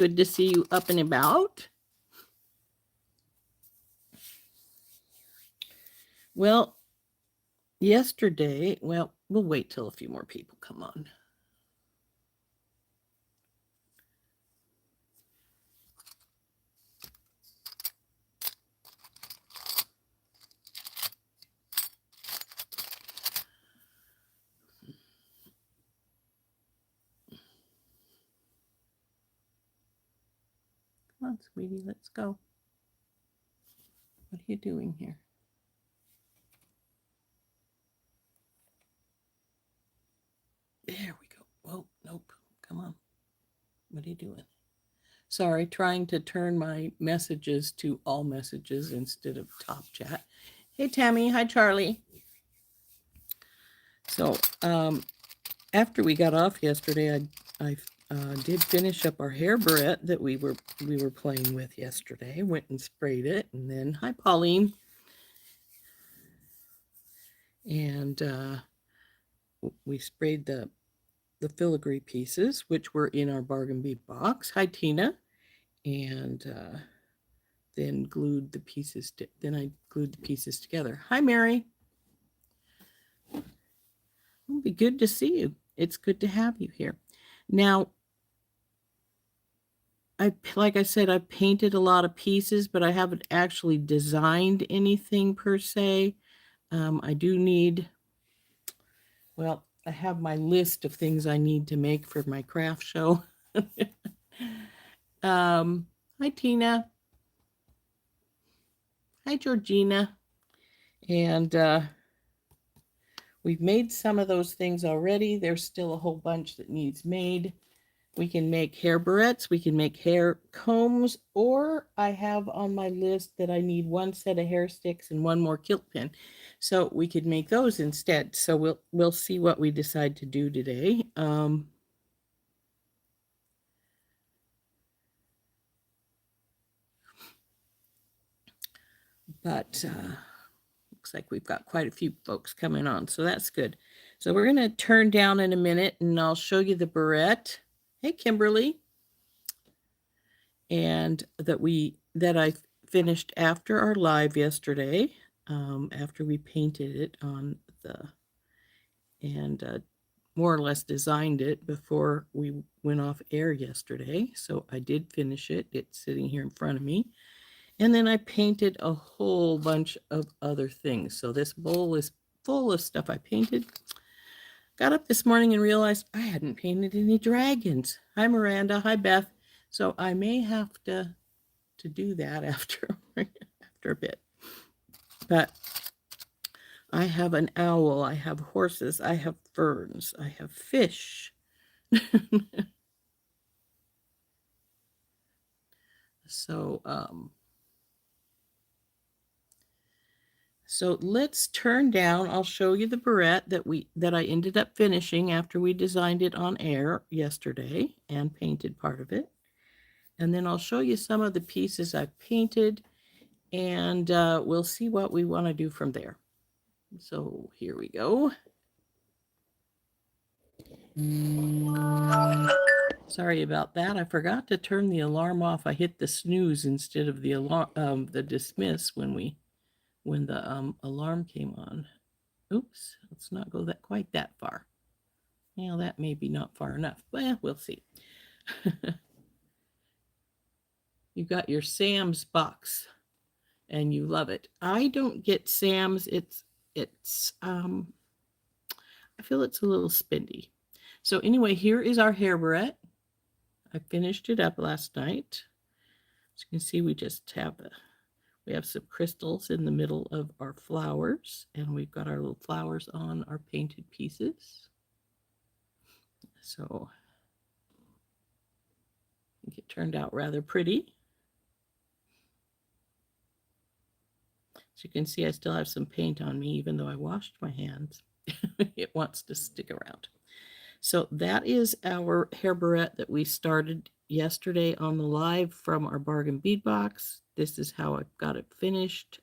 Good to see you up and about. Well, yesterday, well, we'll wait till a few more people come on. Come on, sweetie, let's go. What are you doing here? There we go. Oh, nope. Come on. What are you doing? Sorry, trying to turn my messages to all messages instead of top chat. Hey, Tammy. Hi, Charlie. So, after we got off yesterday, I did finish up our hair barrette that we were playing with yesterday. Went and sprayed it, and then hi, Pauline. And we sprayed the filigree pieces, which were in our bargain bead box. Hi, Tina. And then glued the pieces. Then I glued the pieces together. Hi, Mary. It'll be good to see you. It's good to have you here. Now, like I said, I painted a lot of pieces, but I haven't actually designed anything per se. I do need, well, I have my list of things I need to make for my craft show. Hi, Tina. Hi, Georgina. And we've made some of those things already. There's still a whole bunch that needs made. We can make hair barrettes, we can make hair combs, or I have on my list that I need one set of hair sticks and one more quilt pin. So we could make those instead. So we'll see what we decide to do today. But looks like we've got quite a few folks coming on, so that's good. So we're going to turn down in a minute and I'll show you the barrette. Hey, Kimberly. And that I finished after our live yesterday, after we painted it on and more or less designed it before we went off air yesterday. So I did finish it. It's sitting here in front of me. And then I painted a whole bunch of other things. So this bowl is full of stuff I painted. Got up this morning and realized I hadn't painted any dragons. Hi, Miranda. Hi, Beth. So I may have to do that after a bit. But I have an owl, I have horses, I have ferns, I have fish. So so let's turn down. I'll show you the barrette that I ended up finishing after we designed it on air yesterday and painted part of it. And then I'll show you some of the pieces I've painted, and we'll see what we want to do from there. So here we go. Sorry about that. I forgot to turn the alarm off. I hit the snooze instead of the alarm, the dismiss when the alarm came on. Oops, let's not go quite that far. Well, that may be not far enough. Well, we'll see. You got your Sam's box and you love it. I don't get Sam's. It's I feel it's a little spendy. So anyway, here is our hair barrette. I finished it up last night. As you can see, we just have some crystals in the middle of our flowers, and we've got our little flowers on our painted pieces. So I think it turned out rather pretty. As you can see, I still have some paint on me, even though I washed my hands. It wants to stick around. So that is our hair barrette that we started yesterday on the live from our bargain bead box. This is how I've got it finished.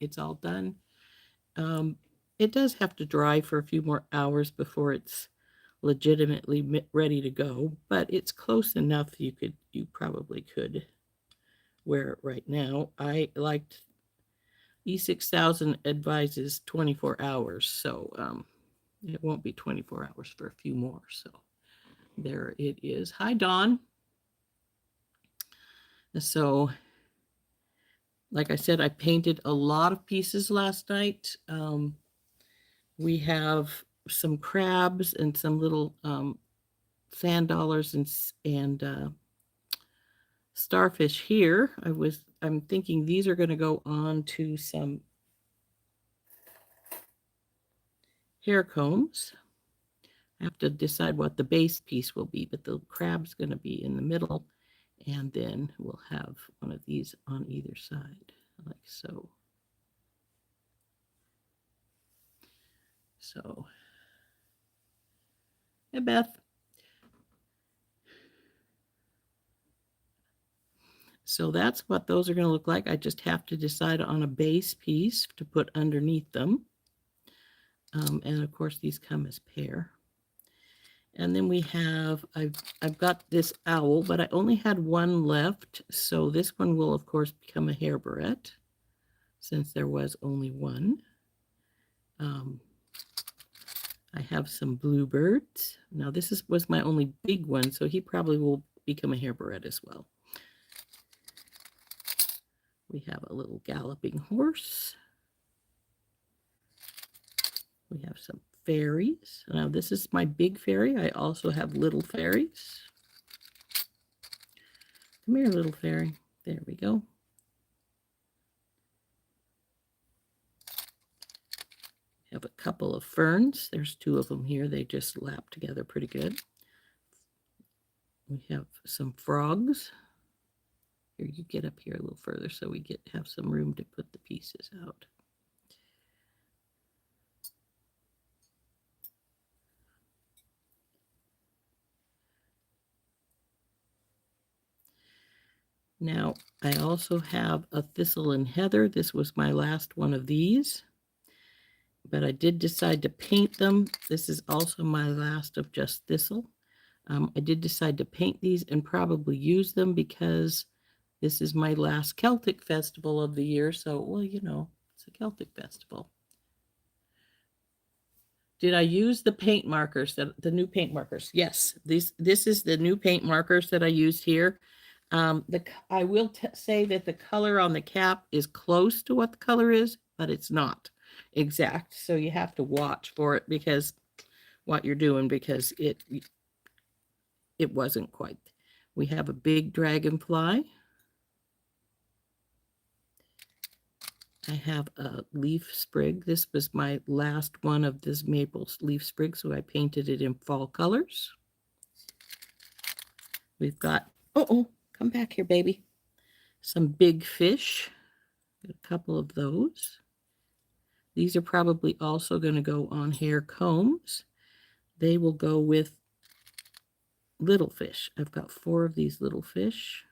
It's all done. It does have to dry for a few more hours before it's legitimately ready to go, but it's close enough you probably could wear it right now. I liked E6000 advises 24 hours, so it won't be 24 hours for a few more. So there it is. Hi, Dawn. So, like I said, I painted a lot of pieces last night. We have some crabs and some little sand dollars and starfish here. I'm thinking these are going to go on to some hair combs. I have to decide what the base piece will be, but the crab's going to be in the middle, and then we'll have one of these on either side, like so. So, hey, Beth. So that's what those are going to look like. I just have to decide on a base piece to put underneath them. And of course, these come as pair. And then we have, I've got this owl, but I only had one left. So this one will, of course, become a hair barrette since there was only one. I have some bluebirds. Now this was my only big one, so he probably will become a hair barrette as well. We have a little galloping horse. We have some fairies. Now this is my big fairy. I also have little fairies. Come here, little fairy. There we go. We have a couple of ferns. There's two of them here. They just lap together pretty good. We have some frogs. Here, you get up here a little further so we have some room to put the pieces out. Now, I also have a thistle and heather. This was my last one of these, but I did decide to paint them. This is also my last of just thistle. I did decide to paint these and probably use them because this is my last Celtic festival of the year. So, well, you know, it's a Celtic festival. Did I use the paint markers, the new paint markers? Yes, this is the new paint markers that I used here. I will say that the color on the cap is close to what the color is, but it's not exact. So you have to watch for it because what you're doing, because it wasn't quite. We have a big dragonfly. I have a leaf sprig. This was my last one of this maple leaf sprig, so I painted it in fall colors. We've got, come back here, baby. Some big fish, a couple of those. These are probably also going to go on hair combs. They will go with little fish. I've got 4 of these little fish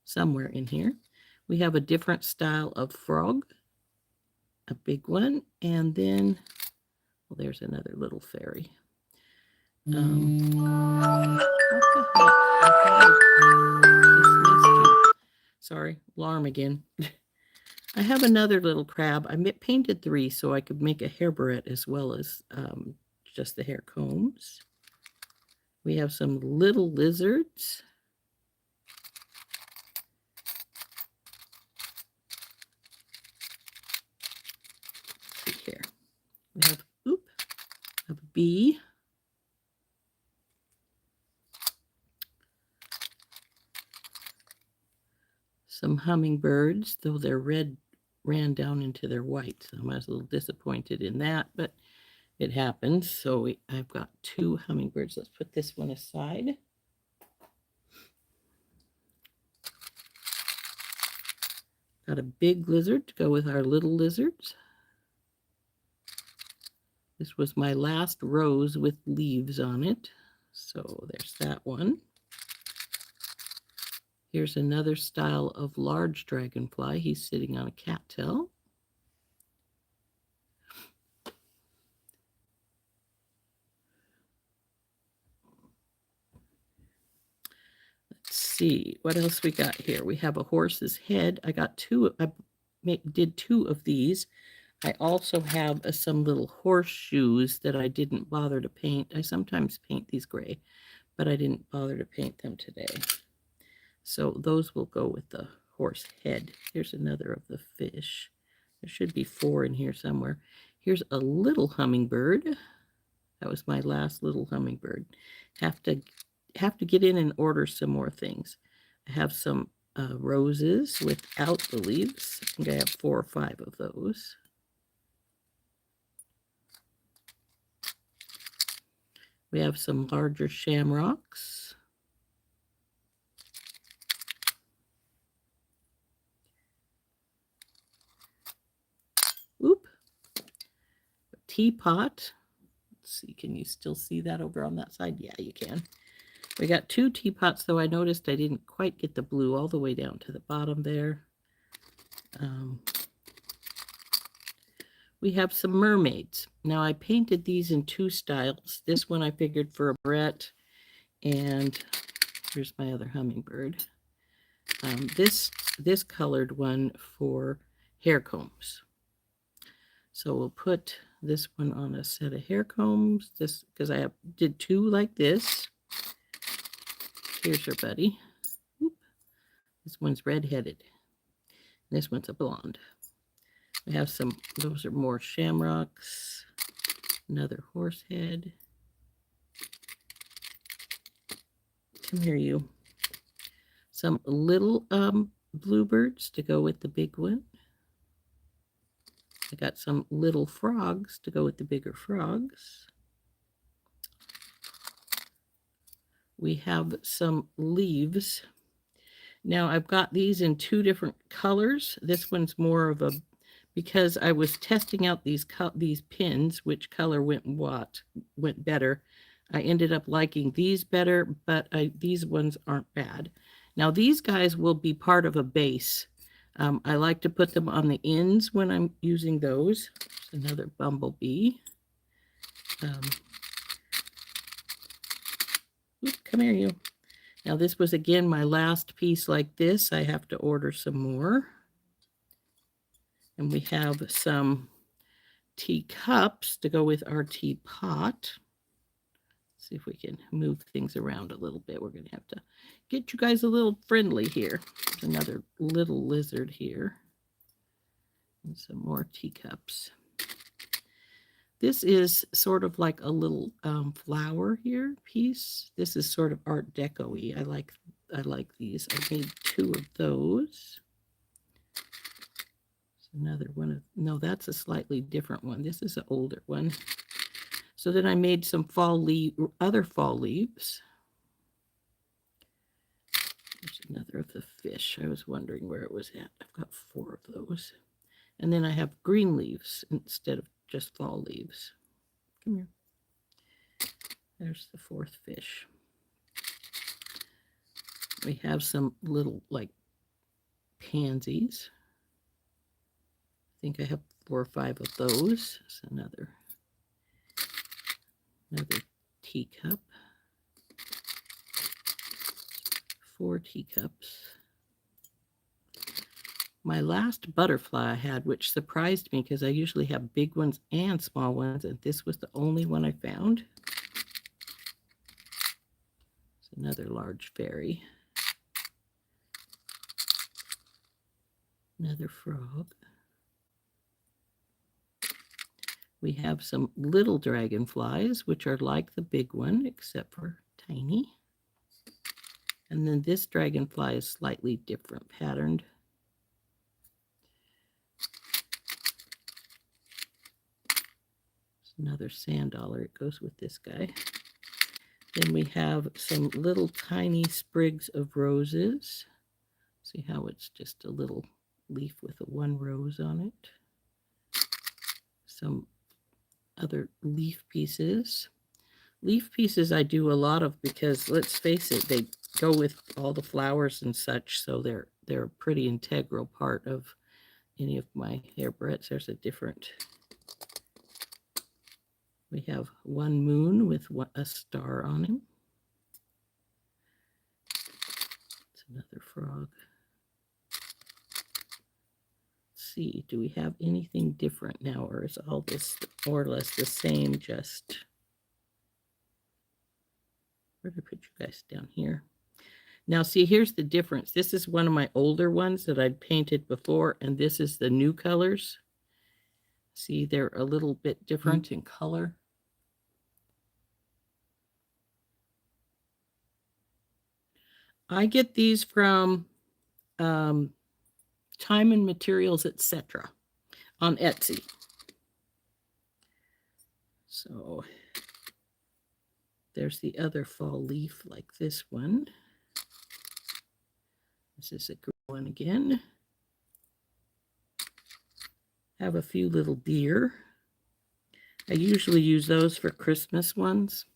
somewhere in here. We have a different style of frog, a big one, and then, well, there's another little fairy. What the heck? Sorry, alarm again. I have another little crab. I painted 3 so I could make a hair barrette as well as just the hair combs. We have some little lizards. Let's see here. We have, a bee. Some hummingbirds, though their red ran down into their white. So I was a little disappointed in that, but it happens. So I've got 2 hummingbirds. Let's put this one aside. Got a big lizard to go with our little lizards. This was my last rose with leaves on it. So there's that one. Here's another style of large dragonfly. He's sitting on a cattail. see what else we got here. We have a horse's head. I got two. I did two of these. I also have some little horseshoes that I didn't bother to paint. I sometimes paint these gray, but I didn't bother to paint them today. So those will go with the horse head. Here's another of the fish. There should be 4 in here somewhere. Here's a little hummingbird. That was my last little hummingbird. Have to get in and order some more things. I have some roses without the leaves. I think I have 4 or 5 of those. We have some larger shamrocks. Oop. A teapot. Let's see, can you still see that over on that side? Yeah, you can. We got 2 teapots, though I noticed I didn't quite get the blue all the way down to the bottom there. We have some mermaids. Now I painted these in 2 styles. This one I figured for a Barrette, and here's my other hummingbird. This colored one for hair combs. So we'll put this one on a set of hair combs. This because I did 2 like this. Here's her buddy. Oop. This one's red-headed. This one's a blonde. We have some, those are more shamrocks, another horse head. Come here, you. Some little bluebirds to go with the big one. I got some little frogs to go with the bigger frogs. We have some leaves. Now I've got these in 2 different colors. This one's more of a, because I was testing out these pins, which color went better. I ended up liking these better, but these ones aren't bad. Now these guys will be part of a base. I like to put them on the ends when I'm using those. There's another bumblebee. Come here, you. Now this was again my last piece like this. I have to order some more. And we have some teacups to go with our teapot. See if we can move things around a little bit. We're going to have to get you guys a little friendly here. There's another little lizard here. And some more teacups. This is sort of like a little flower here piece. This is sort of Art Deco-y. I like these. I made 2 of those. Another one of, no, that's a slightly different one. This is an older one. So then I made some other fall leaves. There's another of the fish. I was wondering where it was at. I've got 4 of those. And then I have green leaves instead of just fall leaves. Come here. There's the 4th fish. We have some little like pansies. I think I have 4 or 5 of those. That's another teacup. 4 teacups. My last butterfly I had, which surprised me because I usually have big ones and small ones, and this was the only one I found. It's another large fairy. Another frog. We have some little dragonflies, which are like the big one, except for tiny. And then this dragonfly is slightly different patterned. Another sand dollar. It goes with this guy. Then we have some little tiny sprigs of roses. See how it's just a little leaf with a 1 rose on it. Some other leaf pieces. Leaf pieces I do a lot of because, let's face it, they go with all the flowers and such, so they're a pretty integral part of any of my hair Barrettes. There's a different. We have one moon with a star on him. see, do we have anything different now, or is all this more or less the same? Just where did I put you guys down here? Now, see, here's the difference. This is one of my older ones that I'd painted before, and this is the new colors. See, they're a little bit different in color. I get these from Time and Materials, etc. on Etsy. So there's the other fall leaf like this one. This is a green one again. Have a few little deer. I usually use those for Christmas ones.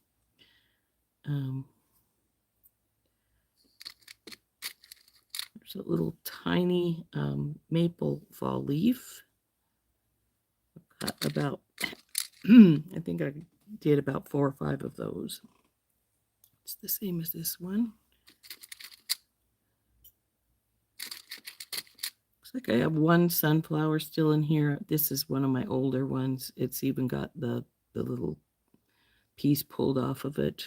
There's a little tiny maple fall leaf. I've got about, I think I did about 4 or 5 of those. It's the same as this one. Looks like I have one sunflower still in here. This is one of my older ones. It's even got the little piece pulled off of it.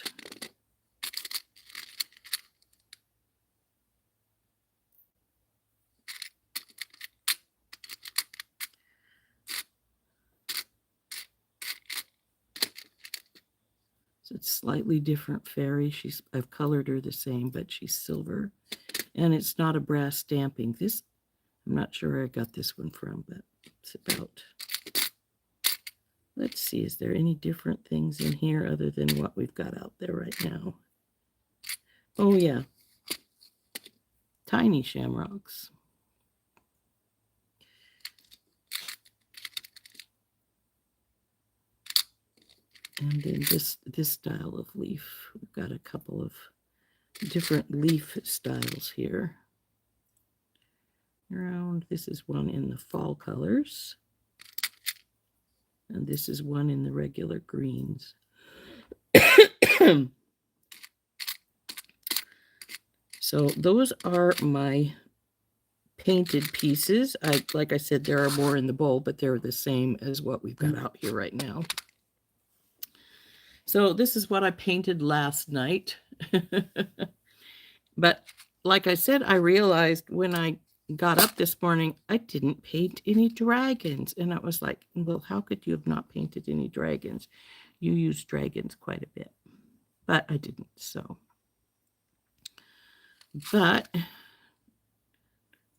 So it's slightly different fairy. I've colored her the same, but she's silver. And it's not a brass stamping. This, I'm not sure where I got this one from, but it's about, let's see, is there any different things in here other than what we've got out there right now? Oh, yeah. Tiny shamrocks. And then this style of leaf. We've got a couple of different leaf styles here. Around, this is one in the fall colors. And this is one in the regular greens. So those are my painted pieces. Like I said, there are more in the bowl, but they're the same as what we've got out here right now. So this is what I painted last night. But like I said, I realized when I got up this morning, I didn't paint any dragons. And I was like, well, how could you have not painted any dragons? You use dragons quite a bit. But I didn't, so. But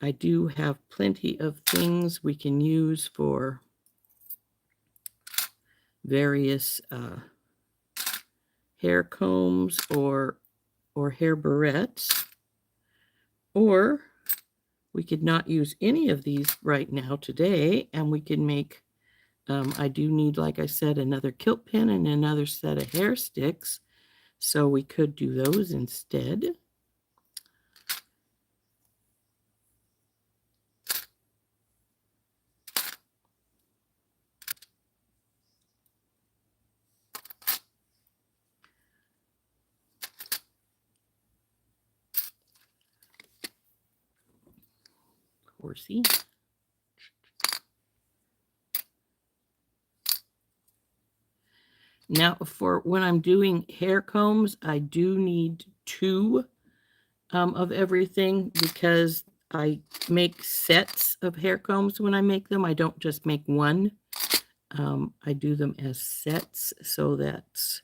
I do have plenty of things we can use for various hair combs or hair barrettes. Or we could not use any of these right now today, and we can make, I do need, like I said, another kilt pin and another set of hair sticks. So we could do those instead. Horsey. Now, for when I'm doing hair combs, I do need 2 of everything because I make sets of hair combs when I make them. I don't just make one. I do them as sets, so that's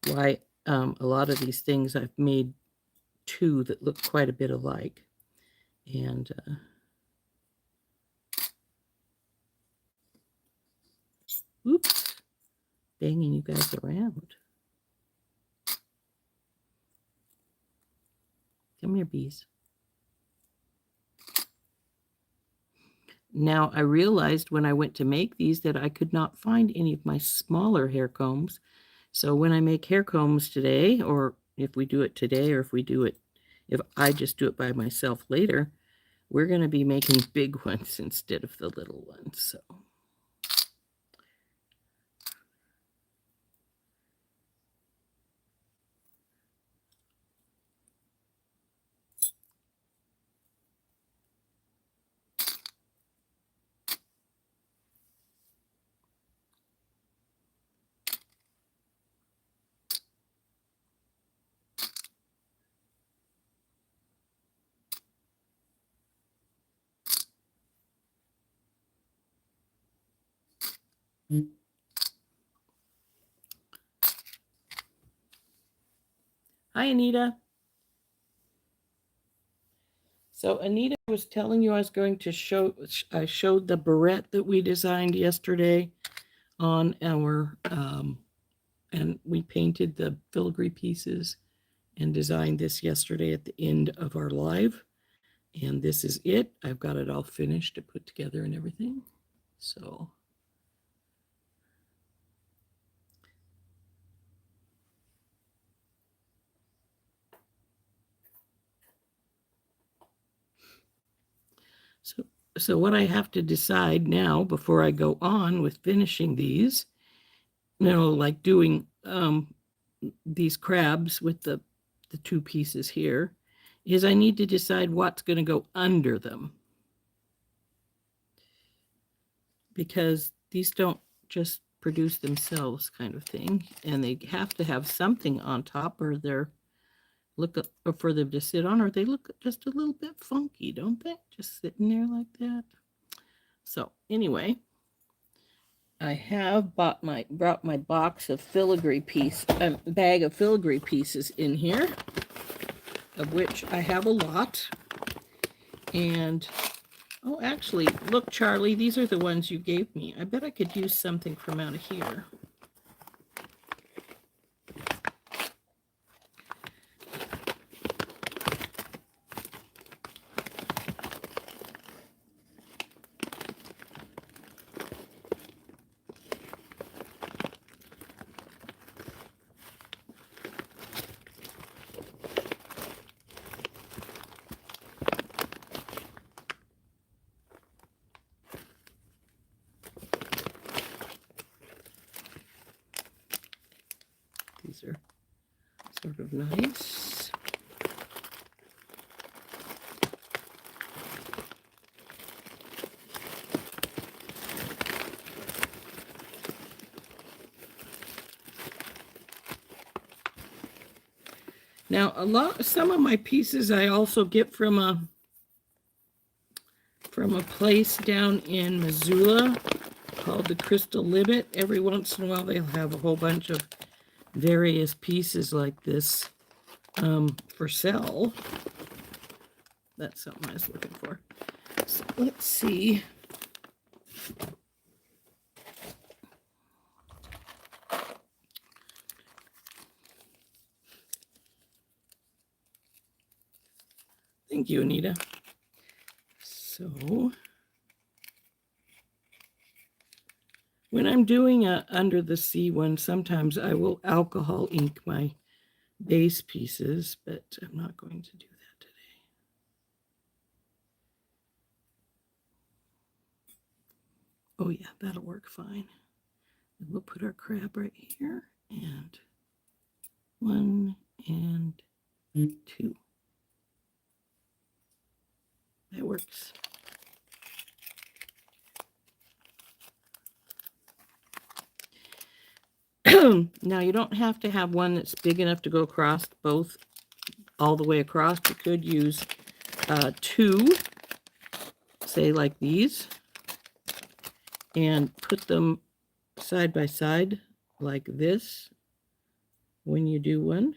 why a lot of these things I've made 2 that look quite a bit alike. And oops, banging you guys around. Come here, bees. Now, I realized when I went to make these that I could not find any of my smaller hair combs. So when I make hair combs today, or if we do it today, or if I just do it by myself later, we're going to be making big ones instead of the little ones. So. Hi, Anita. So Anita was telling you I was going to show, I showed the barrette that we designed yesterday on our, and we painted the filigree pieces and designed this yesterday at the end of our live. And this is it. I've got it all finished to put together and everything. So So what I have to decide now before I go on with finishing these, like doing these crabs with the two pieces here, is I need to decide what's going to go under them. Because these don't just produce themselves kind of thing, and they have to have something on top or they're or for them to sit on, or they look just a little bit funky, don't they? Just sitting there like that. So anyway, I have brought my box of filigree bag of filigree pieces in here, of which I have a lot. And oh, actually, look, Charlie, these are the ones you gave me. I bet I could use something from out of here. These are sort of nice. Now, some of my pieces I also get from a place down in Missoula called the Crystal Libet. Every once in a while, they'll have a whole bunch of various pieces like this for sale. That's something I was looking for. So let's see. Thank you, Anita. So when I'm doing a under the sea one, sometimes I will alcohol ink my base pieces, but I'm not going to do that today. Oh yeah, that'll work fine. And we'll put our crab right here, and 1 and 2. That works. Now you don't have to have one that's big enough to go across both all the way across. You could use 2, say like these, and put them side by side like this when you do one.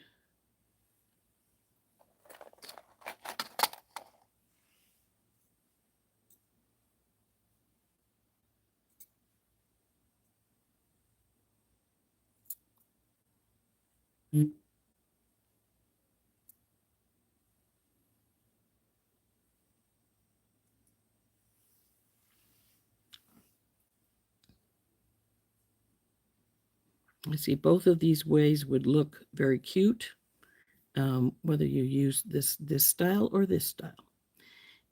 I see both of these ways would look very cute, whether you use this style or this style.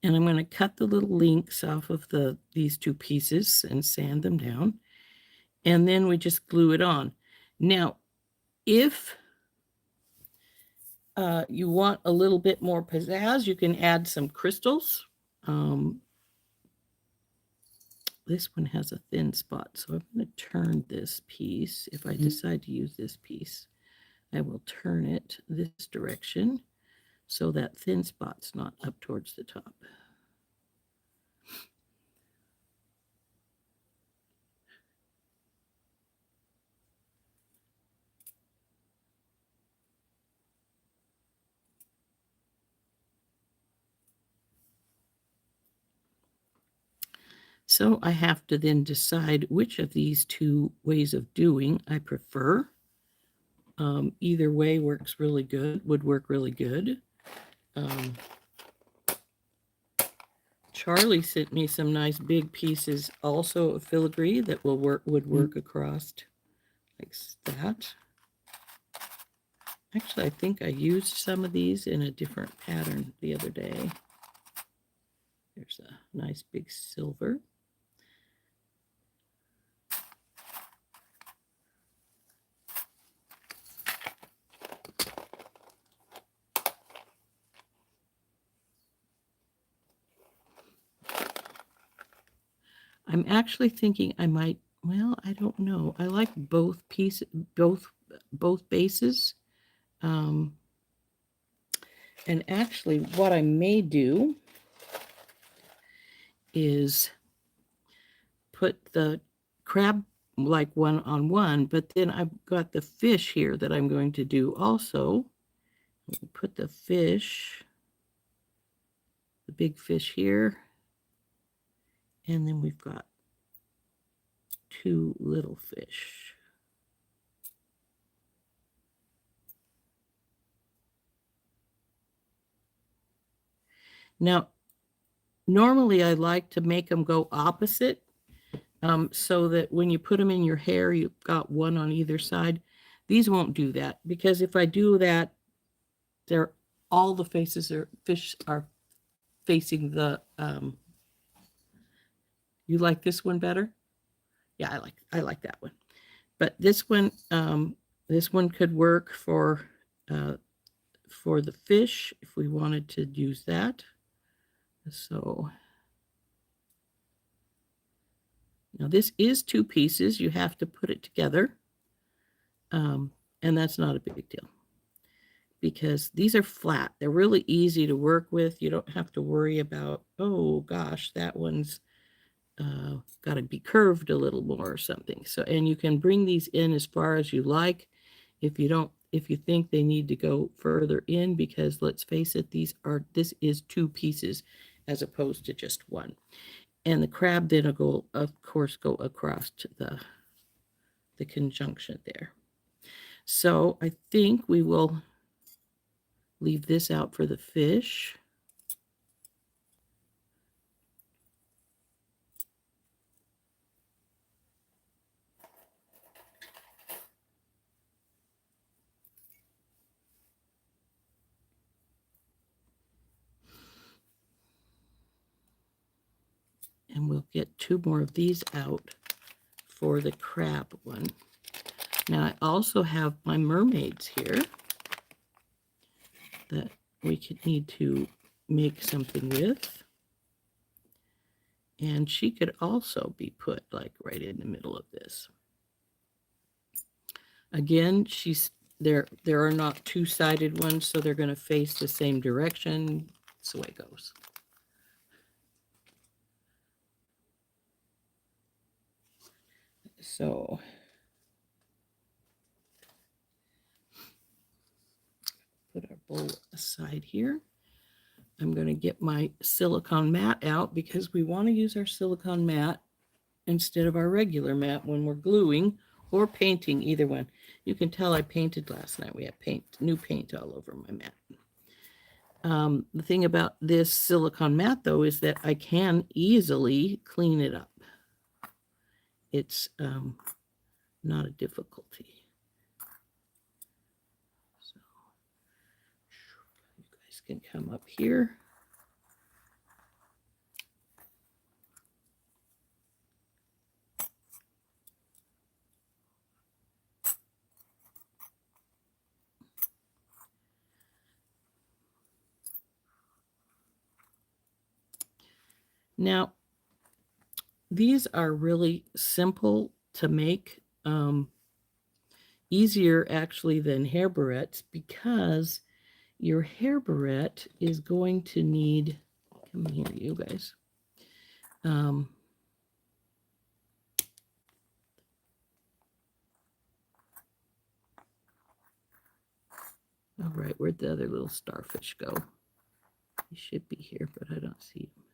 And I'm going to cut the little links off of these two pieces and sand them down. And then we just glue it on. Now, if you want a little bit more pizzazz, you can add some crystals. This one has a thin spot, so I'm going to turn this piece. If I decide to use this piece, I will turn it this direction so that thin spot's not up towards the top. So I have to then decide which of these two ways of doing I prefer. Either way works really good, would work really good. Charlie sent me some nice big pieces also of filigree that would work across like that. Actually, I think I used some of these in a different pattern the other day. There's a nice big silver. I'm actually thinking I might, well, I don't know. I like both pieces, both bases. And actually what I may do is put the crab like one on one, but then I've got the fish here that I'm going to do also. Put the fish, the big fish here, and then we've got two little fish. Now, normally I like to make them go opposite, so that when you put them in your hair, you've got one on either side. These won't do that, because if I do that, they're all the fish are facing the. You like this one better? Yeah, I like that one. But this one could work for the fish if we wanted to use that. So now this is two pieces. You have to put it together. And that's not a big deal because these are flat. They're really easy to work with. You don't have to worry about, oh gosh, that one's got to be curved a little more or something. So, and you can bring these in as far as you like. If you think they need to go further in, because let's face it, this is two pieces as opposed to just one. And the crab then will go, of course, go across to the conjunction there. So I think we will leave this out for the fish. And we'll get two more of these out for the crab one. Now I also have my mermaids here that we could need to make something with. And she could also be put like right in the middle of this. Again, there are not two-sided ones, so they're going to face the same direction. That's the way it goes. So put our bowl aside here. I'm going to get my silicone mat out because we want to use our silicone mat instead of our regular mat when we're gluing or painting, either one. You can tell I painted last night. We have new paint all over my mat. The thing about this silicone mat, though, is that I can easily clean it up. It's not a difficulty. So you guys can come up here. Now, these are really simple to make, easier actually than hair barrettes, because your hair barrette is going to need, come here, you guys. All right, where'd the other little starfish go? He should be here, but I don't see him.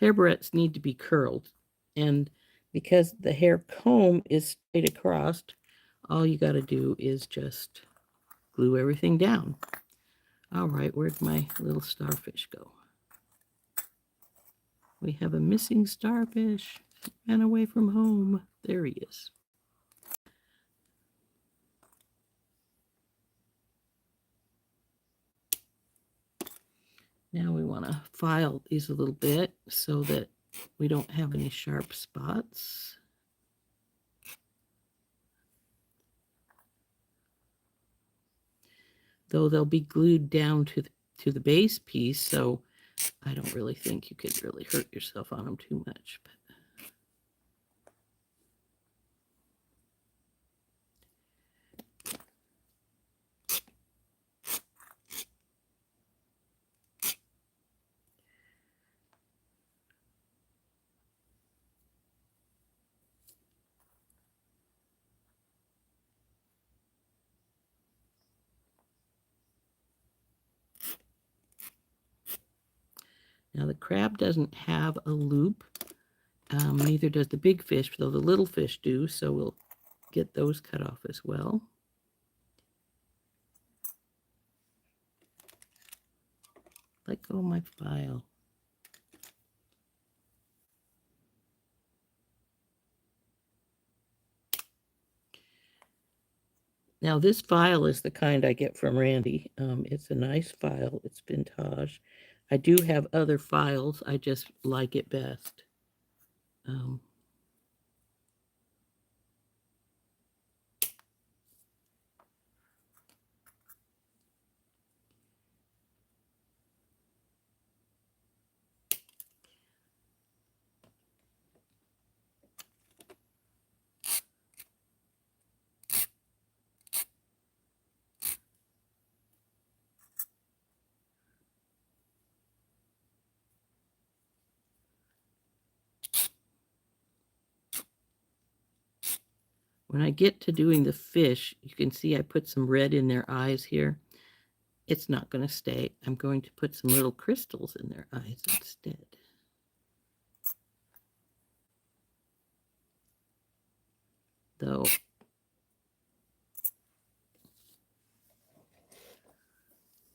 hair barrettes need to be curled. And because the hair comb is straight across, all you got to do is just glue everything down. All right, where'd my little starfish go? We have a missing starfish. Ran away from home. There he is. Now we want to file these a little bit so that we don't have any sharp spots. Though they'll be glued down to the base piece, so I don't really think you could really hurt yourself on them too much. But now the crab doesn't have a loop, neither does the big fish, though the little fish do, so we'll get those cut off as well. Let go of my file. Now this file is the kind I get from Randy. It's a nice file. It's vintage. I do have other files. I just like it best. When I get to doing the fish, you can see I put some red in their eyes here. It's not going to stay. I'm going to put some little crystals in their eyes instead. Though,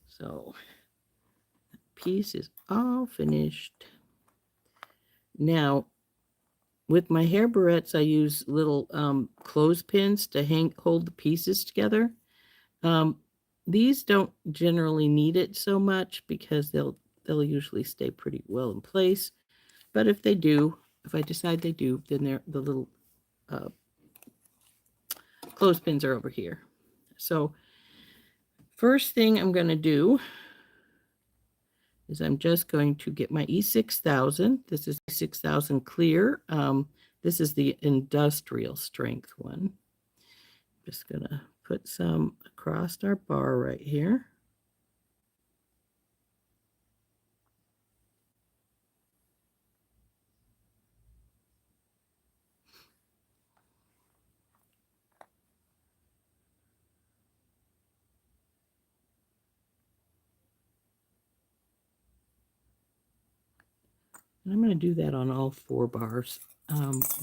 so that piece is all finished. Now, with my hair barrettes, I use little clothespins to hold the pieces together. These don't generally need it so much because they'll usually stay pretty well in place. But if they do, if I decide they do, then the little clothespins are over here. So first thing I'm going to do is I'm just going to get my E6000. This is E6000 clear. This is the industrial strength one. I'm just going to put some across our bar right here. And I'm going to do that on all 4 bars.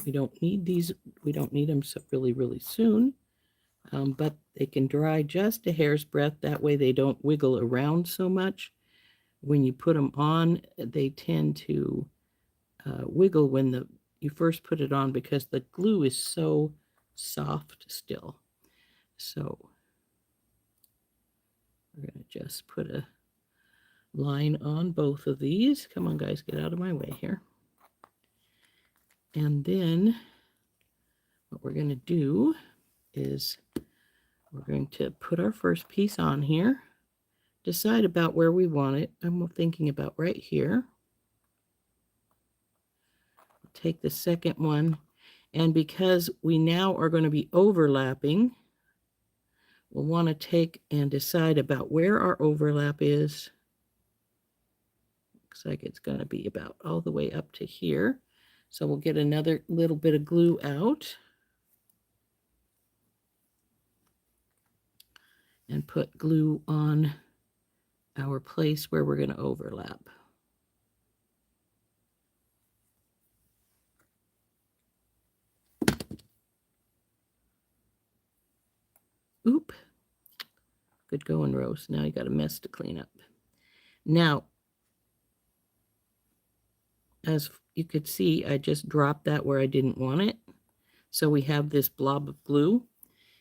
We don't need these. We don't need them so really soon. But they can dry just a hair's breadth. That way they don't wiggle around so much. When you put them on, they tend to wiggle when you first put it on because the glue is so soft still. So we're going to just put a line on both of these. Come on, guys, get out of my way here. And then what we're going to do is we're going to put our first piece on here, decide about where we want it. I'm thinking about right here. Take the second one, and because we now are going to be overlapping, we'll want to take and decide about where our overlap is. Looks like it's going to be about all the way up to here. So we'll get another little bit of glue out and put glue on our place where we're going to overlap. Oop. Good going, Rose. Now you got a mess to clean up. Now, as you could see, I just dropped that where I didn't want it. So we have this blob of glue.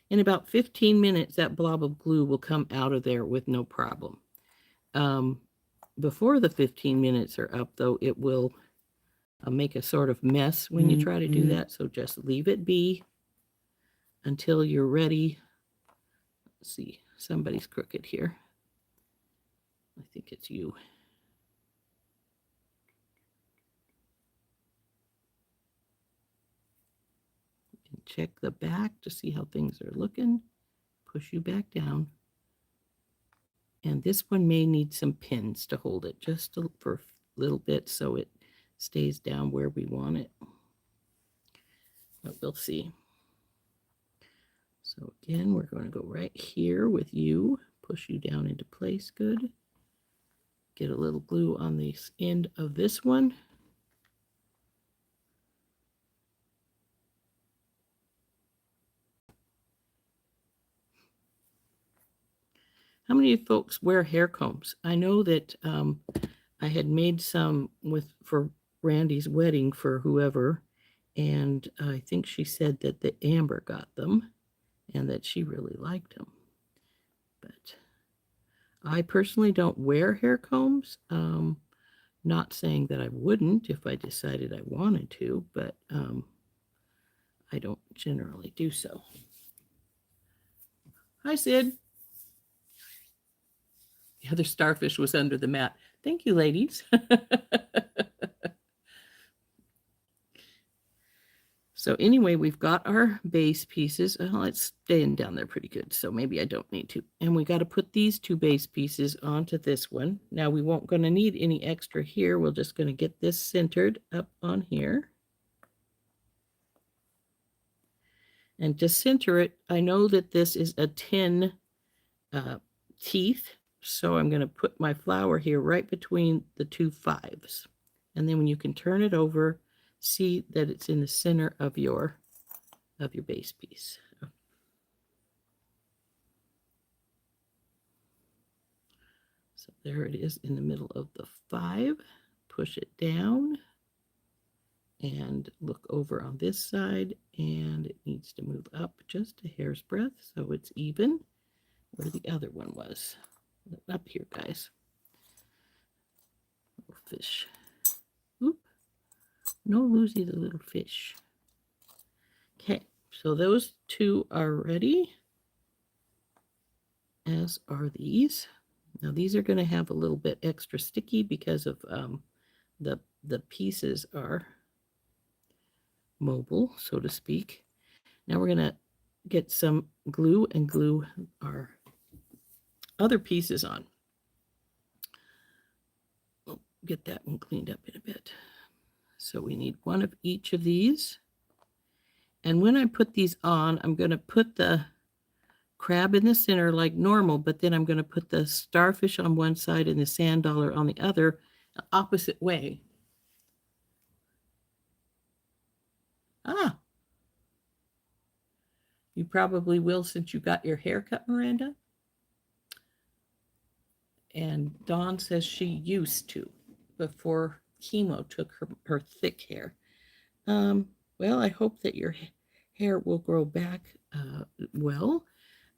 In about 15 minutes, that blob of glue will come out of there with no problem. Before the 15 minutes are up, though, it will make a sort of mess when you try to do that. So just leave it be until you're ready. Let's see, somebody's crooked here. I think it's you. You can check the back to see how things are looking. Push you back down. And this one may need some pins to hold it just for a little bit so it stays down where we want it. But we'll see. So again, we're going to go right here with you. Push you down into place good. Get a little glue on the end of this one. How many folks wear hair combs? I know that I had made some for Randy's wedding for whoever, and I think she said that the Amber got them and that she really liked them. But I personally don't wear hair combs. Not saying that I wouldn't if I decided I wanted to, but I don't generally do so. Hi, Sid. The other starfish was under the mat. Thank you, ladies. So anyway, we've got our base pieces. Oh, it's staying down there pretty good, so maybe I don't need to. And we got to put these two base pieces onto this one. Now we won't going to need any extra here. We're just going to get this centered up on here. And to center it, I know that this is a 10 teeth, so I'm going to put my flower here right between the two 5s. And then when you can turn it over, see that it's in the center of your base piece. So there it is in the middle of the 5. Push it down and look over on this side, and it needs to move up just a hair's breadth so it's even where the other one was. Up here, guys. Little fish. Oop. No, Lucy, the little fish. Okay, so those two are ready, as are these. Now these are going to have a little bit extra sticky because of the pieces are mobile, so to speak. Now we're going to get some glue and glue our other pieces on. We'll get that one cleaned up in a bit. So we need one of each of these. And when I put these on, I'm going to put the crab in the center like normal, but then I'm going to put the starfish on one side and the sand dollar on the other, opposite way. Ah, you probably will since you got your hair cut, Miranda. And Dawn says she used to before chemo took her thick hair. Well, I hope that your hair will grow back well.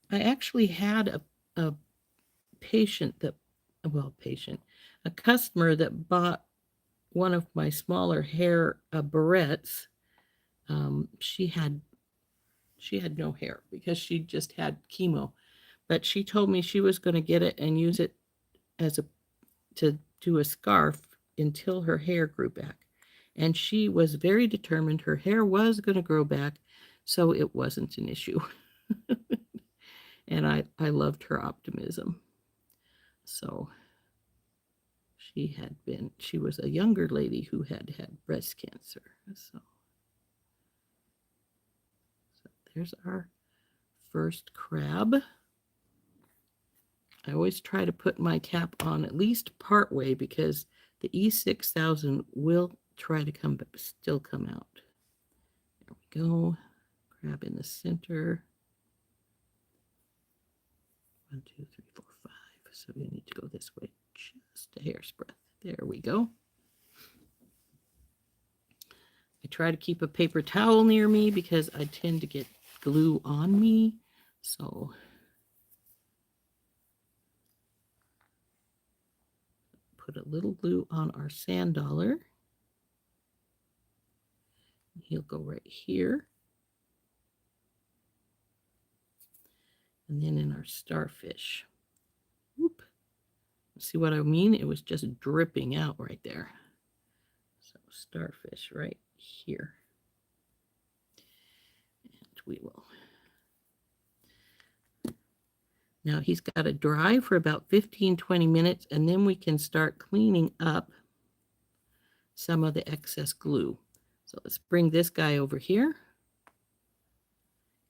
I actually had a customer that bought one of my smaller hair barrettes. She had no hair because she just had chemo, but she told me she was going to get it and use it to do a scarf until her hair grew back. And she was very determined. Her hair was going to grow back, so it wasn't an issue. And I loved her optimism. So she was a younger lady who had breast cancer. So there's our first crab. I always try to put my cap on at least part way because the E6000 will try to still come out. There we go. Crab in the center. 1, 2, 3, 4, 5. So we need to go this way just a hair's breadth. There we go. I try to keep a paper towel near me because I tend to get glue on me. So put a little glue on our sand dollar. He'll go right here. And then in our starfish. Whoop. See what I mean? It was just dripping out right there. So starfish right here. And we will. Now he's got to dry for about 15-20 minutes, and then we can start cleaning up some of the excess glue. So let's bring this guy over here.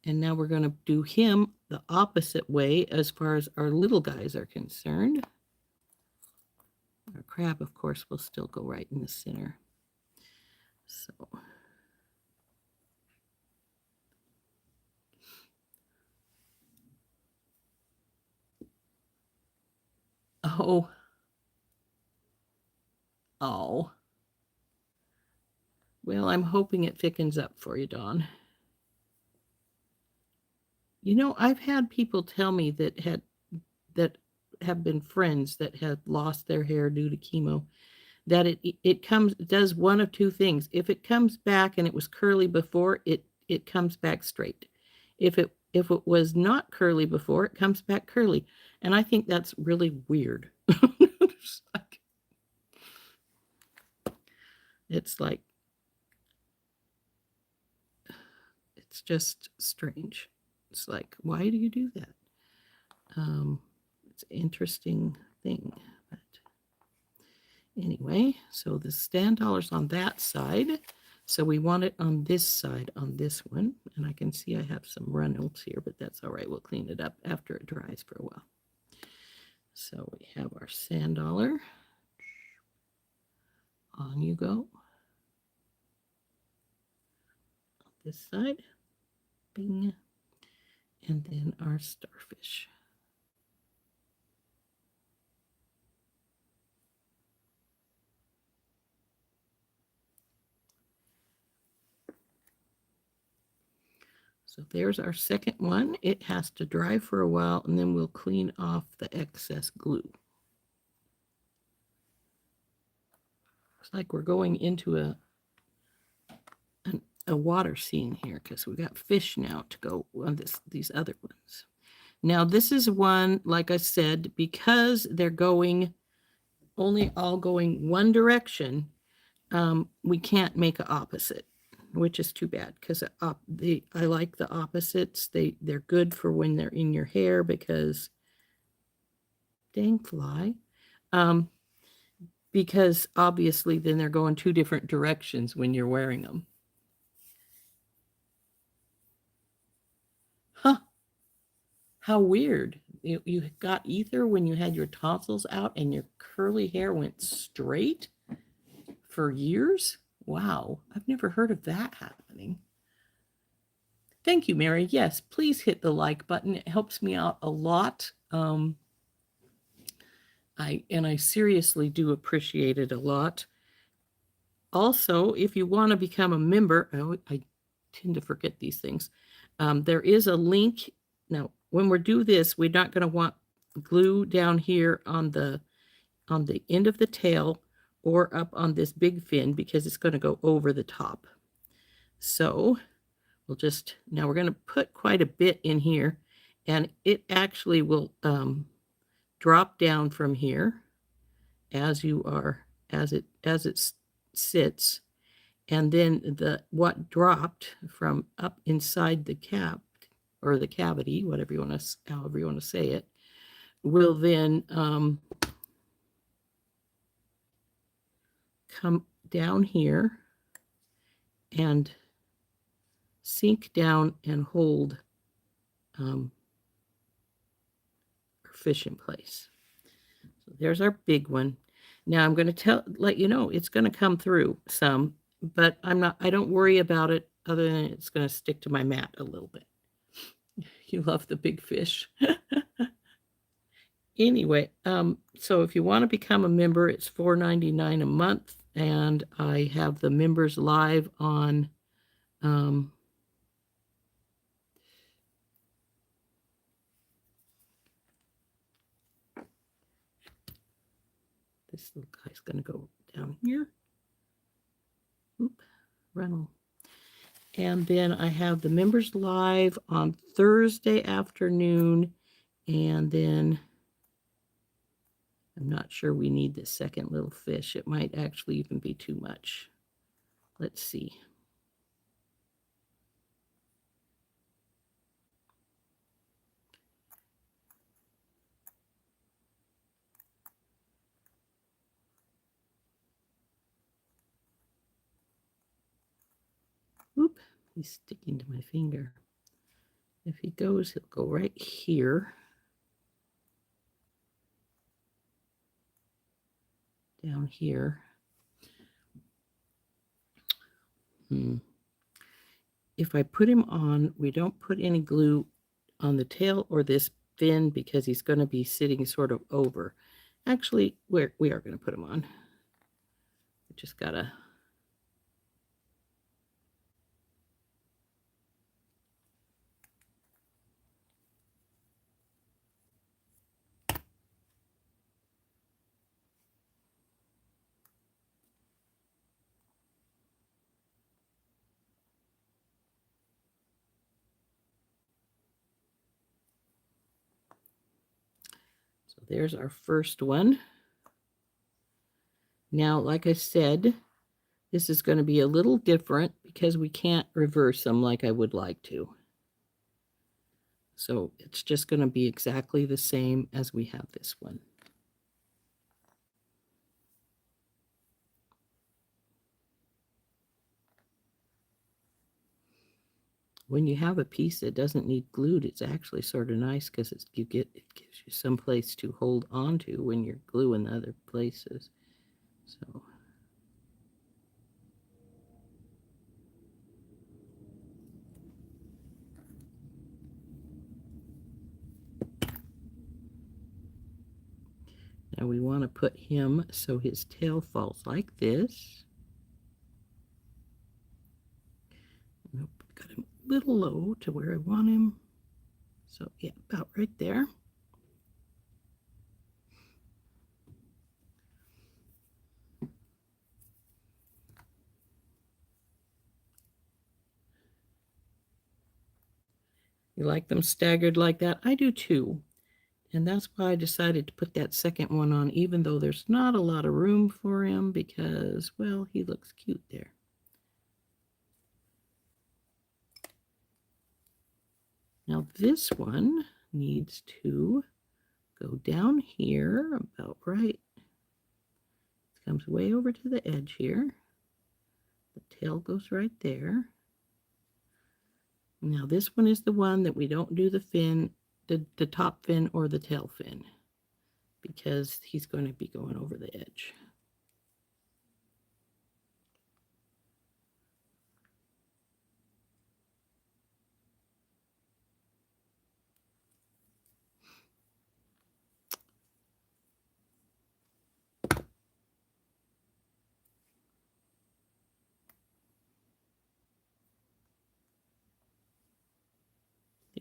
And now we're going to do him the opposite way as far as our little guys are concerned. Our crab, of course, will still go right in the center. So oh. Well, I'm hoping it thickens up for you, Dawn. You know, I've had people tell me that have been friends that had lost their hair due to chemo, that it does one of two things. If it comes back and it was curly before, it comes back straight. If it was not curly before, it comes back curly. And I think that's really weird. It's like it's just strange. It's like, why do you do that? It's an interesting thing. But anyway, so the stand dollar's on that side. So we want it on this side, on this one. And I can see I have some runnels here, but that's all right. We'll clean it up after it dries for a while. So we have our sand dollar. On you go. This side. Bing. And then our starfish. So there's our second one. It has to dry for a while, and then we'll clean off the excess glue. Looks like we're going into a water scene here because we got fish now to go on these other ones. Now this is one, like I said, because they're going only all going one direction, we can't make an opposite, which is too bad because I like the opposites. They're good for when they're in your hair because dang fly. Because obviously then they're going two different directions when you're wearing them. Huh. How weird. You got ether when you had your tonsils out and your curly hair went straight for years? Wow, I've never heard of that happening. Thank you, Mary. Yes, please hit the like button. It helps me out a lot. I seriously do appreciate it a lot. Also, if you want to become a member, I tend to forget these things. There is a link. Now, when we do this, we're not going to want glue down here on the end of the tail or up on this big fin because it's going to go over the top. So we'll just, now we're going to put quite a bit in here, and it actually will drop down from here as it sits, and then what dropped from up inside the cap or the cavity, however you want to say it, will then come down here and sink down and hold our fish in place. So there's our big one. Now I'm going to let you know it's going to come through some, but I don't worry about it other than it's going to stick to my mat a little bit. You love the big fish. Anyway, so if you want to become a member, it's $4.99 a month, and I have the members live on this little guy's going to go down here. Oop, Rental. And then I have the members live on Thursday afternoon, and then I'm not sure we need the second little fish. It might actually even be too much. Let's see. Oop, he's sticking to my finger. If he goes, he'll go right here. Down here. If I put him on, we don't put any glue on the tail or this fin because he's going to be sitting sort of over. Actually, we are going to put him on. We just got to... So there's our first one. Now, like I said, this is going to be a little different because we can't reverse them like I would like to. So it's just going to be exactly the same as we have this one. When you have a piece that doesn't need glued, it's actually sort of nice because it gives you some place to hold on to when you're gluing other places. So now we want to put him so his tail falls like this. Nope, got him a little low to where I want him. So yeah, about right there. You like them staggered like that? I do too. And that's why I decided to put that second one on, even though there's not a lot of room for him because, well, he looks cute there. Now this one needs to go down here about right. It comes way over to the edge here. The tail goes right there. Now this one is the one that we don't do the fin, the top fin or the tail fin, because he's going to be going over the edge.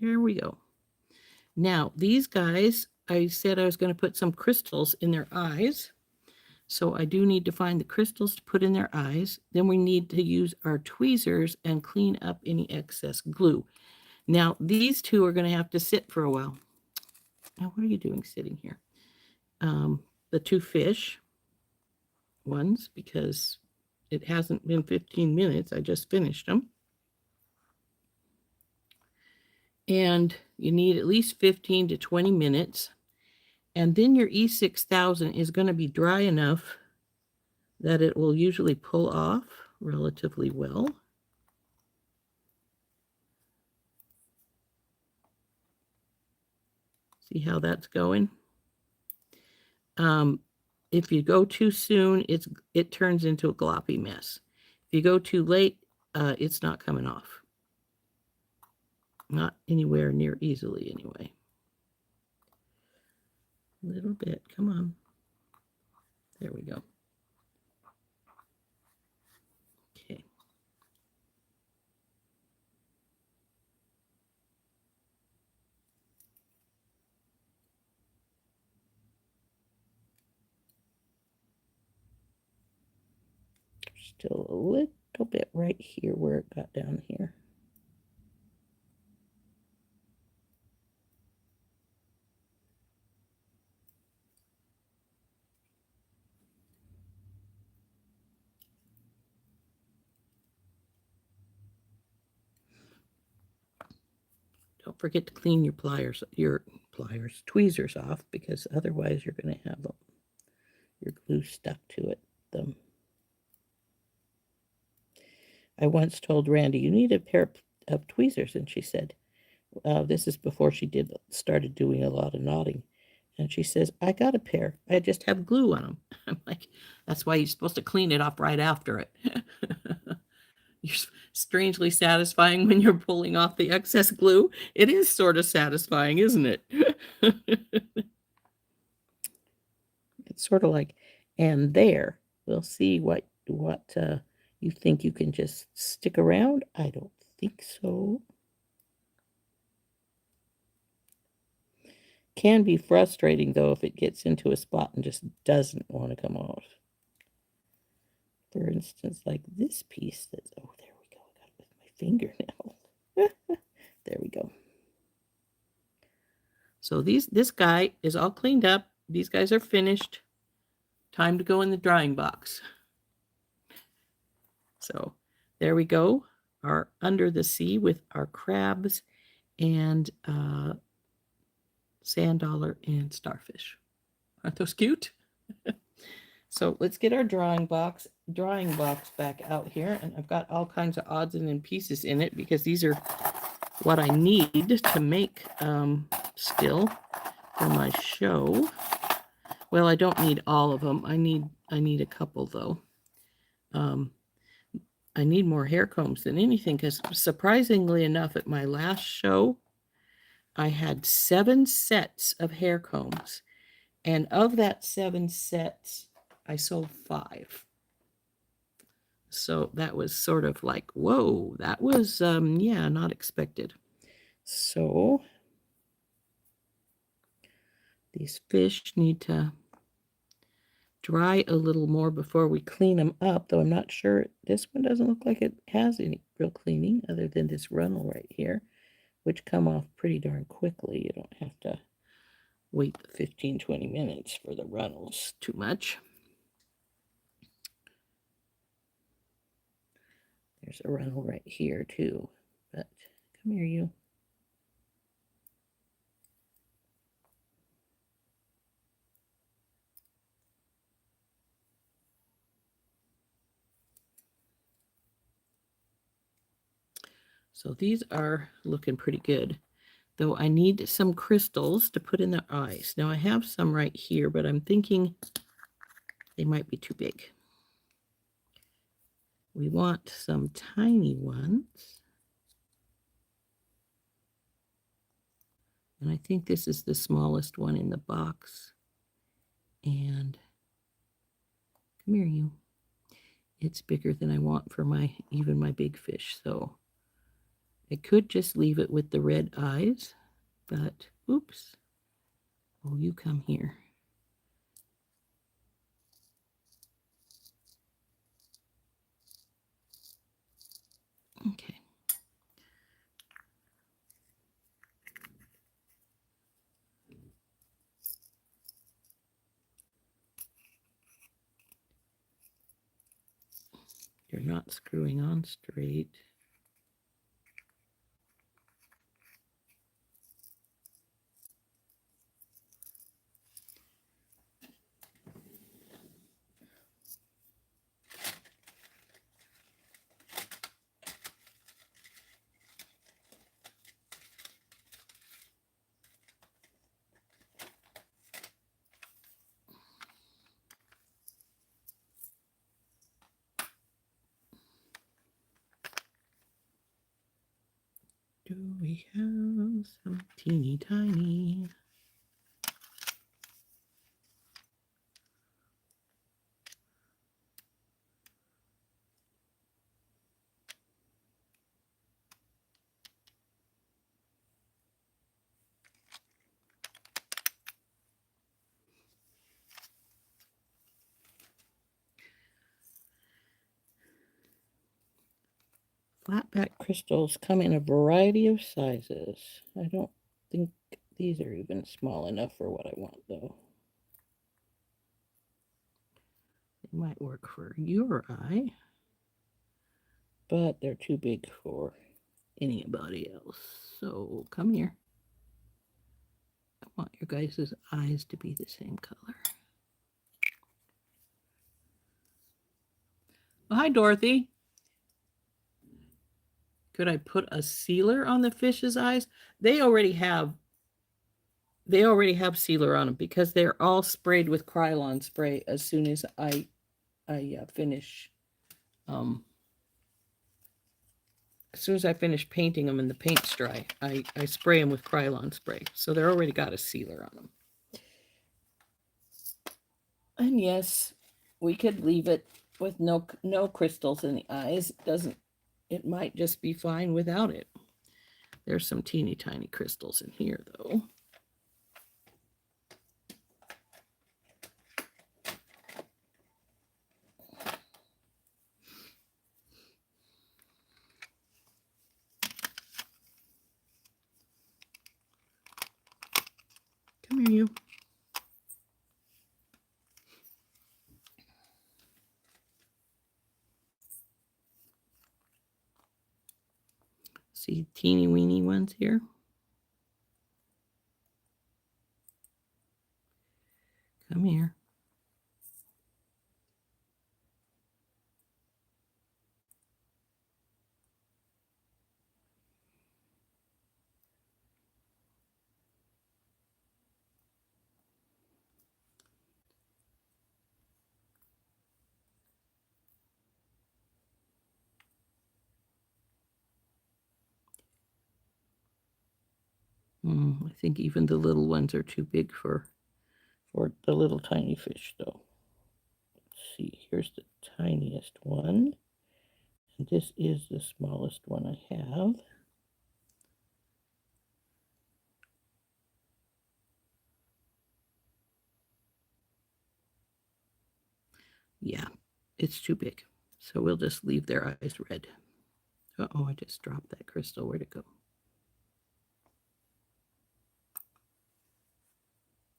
There we go. Now, these guys, I said I was going to put some crystals in their eyes. So I do need to find the crystals to put in their eyes. Then we need to use our tweezers and clean up any excess glue. Now, these two are going to have to sit for a while. Now, what are you doing sitting here? The two fish ones, because it hasn't been 15 minutes. I just finished them. And you need at least 15 to 20 minutes. And then your E6000 is going to be dry enough that it will usually pull off relatively well. See how that's going? If you go too soon, it turns into a gloppy mess. If you go too late, it's not coming off. Not anywhere near easily, anyway. A little bit. Come on. There we go. Okay. Still a little bit right here where it got down here. Don't forget to clean your tweezers off, because otherwise you're going to have your glue stuck to it. I once told Randy, you need a pair of tweezers, and she said, this is before she started doing a lot of knotting. And she says, I got a pair. I just have glue on them. I'm like, that's why you're supposed to clean it off right after it. You're strangely satisfying when you're pulling off the excess glue. It is sort of satisfying, isn't it? It's sort of like, and there, we'll see what you think you can just stick around. I don't think so. Can be frustrating, though, if it gets into a spot and just doesn't want to come off. For instance, like this piece that's, oh, there we go. I got it with my fingernail. There we go. So this guy is all cleaned up. These guys are finished. Time to go in the drying box. So there we go. Our under the sea with our crabs and sand dollar and starfish. Aren't those cute? So let's get our drawing box back out here. And I've got all kinds of odds and pieces in it, because these are what I need to make still for my show. Well, I don't need all of them. I need a couple, though. I need more hair combs than anything, because surprisingly enough, at my last show, I had 7 sets of hair combs. And of that 7 sets, I sold 5. So that was sort of like, whoa, that was, yeah, not expected. So these fish need to dry a little more before we clean them up, though I'm not sure. This one doesn't look like it has any real cleaning other than this runnel right here, which come off pretty darn quickly. You don't have to wait 15-20 minutes for the runnels too much. There's a runnel right here too, but come here, you. So these are looking pretty good, though I need some crystals to put in the eyes. Now I have some right here, but I'm thinking they might be too big. We want some tiny ones. And I think this is the smallest one in the box. And come here, you. It's bigger than I want for even my big fish, so I could just leave it with the red eyes, but oops. Oh, you come here. Okay. You're not screwing on straight. Do we have some teeny tiny? Flatback crystals come in a variety of sizes. I don't think these are even small enough for what I want, though. They might work for your eye, but they're too big for anybody else. So come here. I want your guys' eyes to be the same color. Oh, hi, Dorothy. Could I put a sealer on the fish's eyes? They already have sealer on them because they're all sprayed with Krylon spray as soon as I finish as soon as I finish painting them and the paint's dry, I spray them with Krylon spray. So they're already got a sealer on them. And yes, we could leave it with no crystals in the eyes. It might just be fine without it. There's some teeny tiny crystals in here though. Come here, you. See teeny weeny ones here? Come here. I think even the little ones are too big for the little tiny fish, though. Let's see, here's the tiniest one. And this is the smallest one I have. Yeah, it's too big. So we'll just leave their eyes red. Uh-oh, I just dropped that crystal. Where'd it go?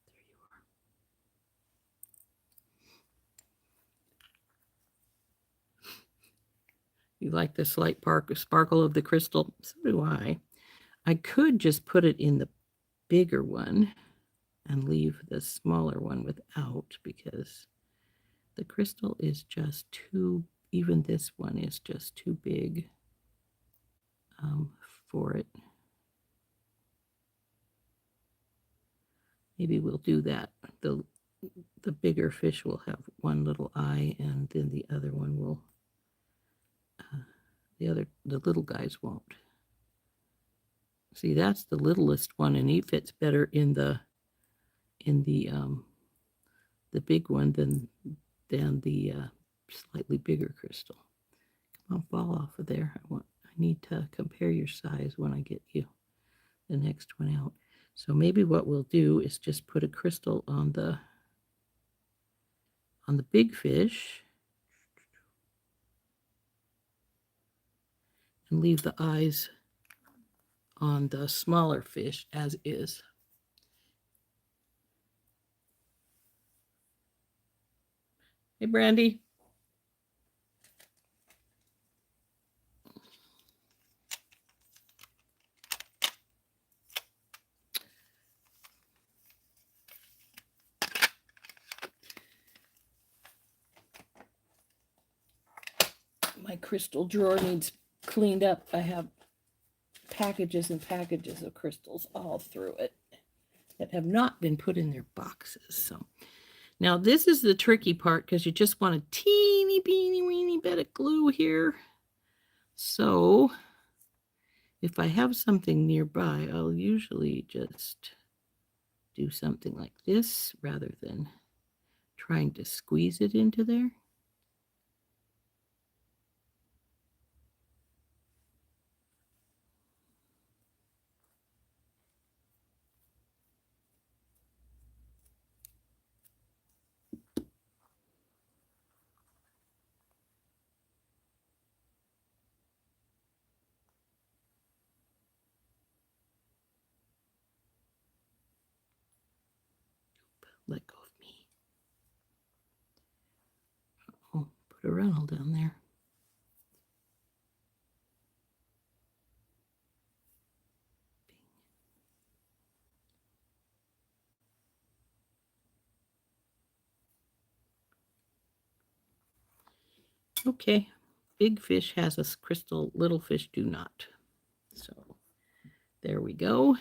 There you are. You like the slight sparkle of the crystal? So do I. I could just put it in the bigger one and leave the smaller one without because the crystal is just too, even this one is just too big for it. Maybe we'll do that. The bigger fish will have one little eye and then the other one will, the little guys won't. See, that's the littlest one and he fits better in the big one than the slightly bigger crystal. Come on, fall off of there. I need to compare your size when I get you the next one out. So maybe what we'll do is just put a crystal on the big fish and leave the eyes on the smaller fish as is. Hey, Brandy. My crystal drawer needs cleaned up. I have packages and packages of crystals all through it that have not been put in their boxes. So now this is the tricky part because you just want a teeny weeny bit of glue here. So if I have something nearby, I'll usually just do something like this rather than trying to squeeze it into there. let go of me. Oh, put a runnel down there. Okay, big fish has a crystal, little fish do not. So there we go.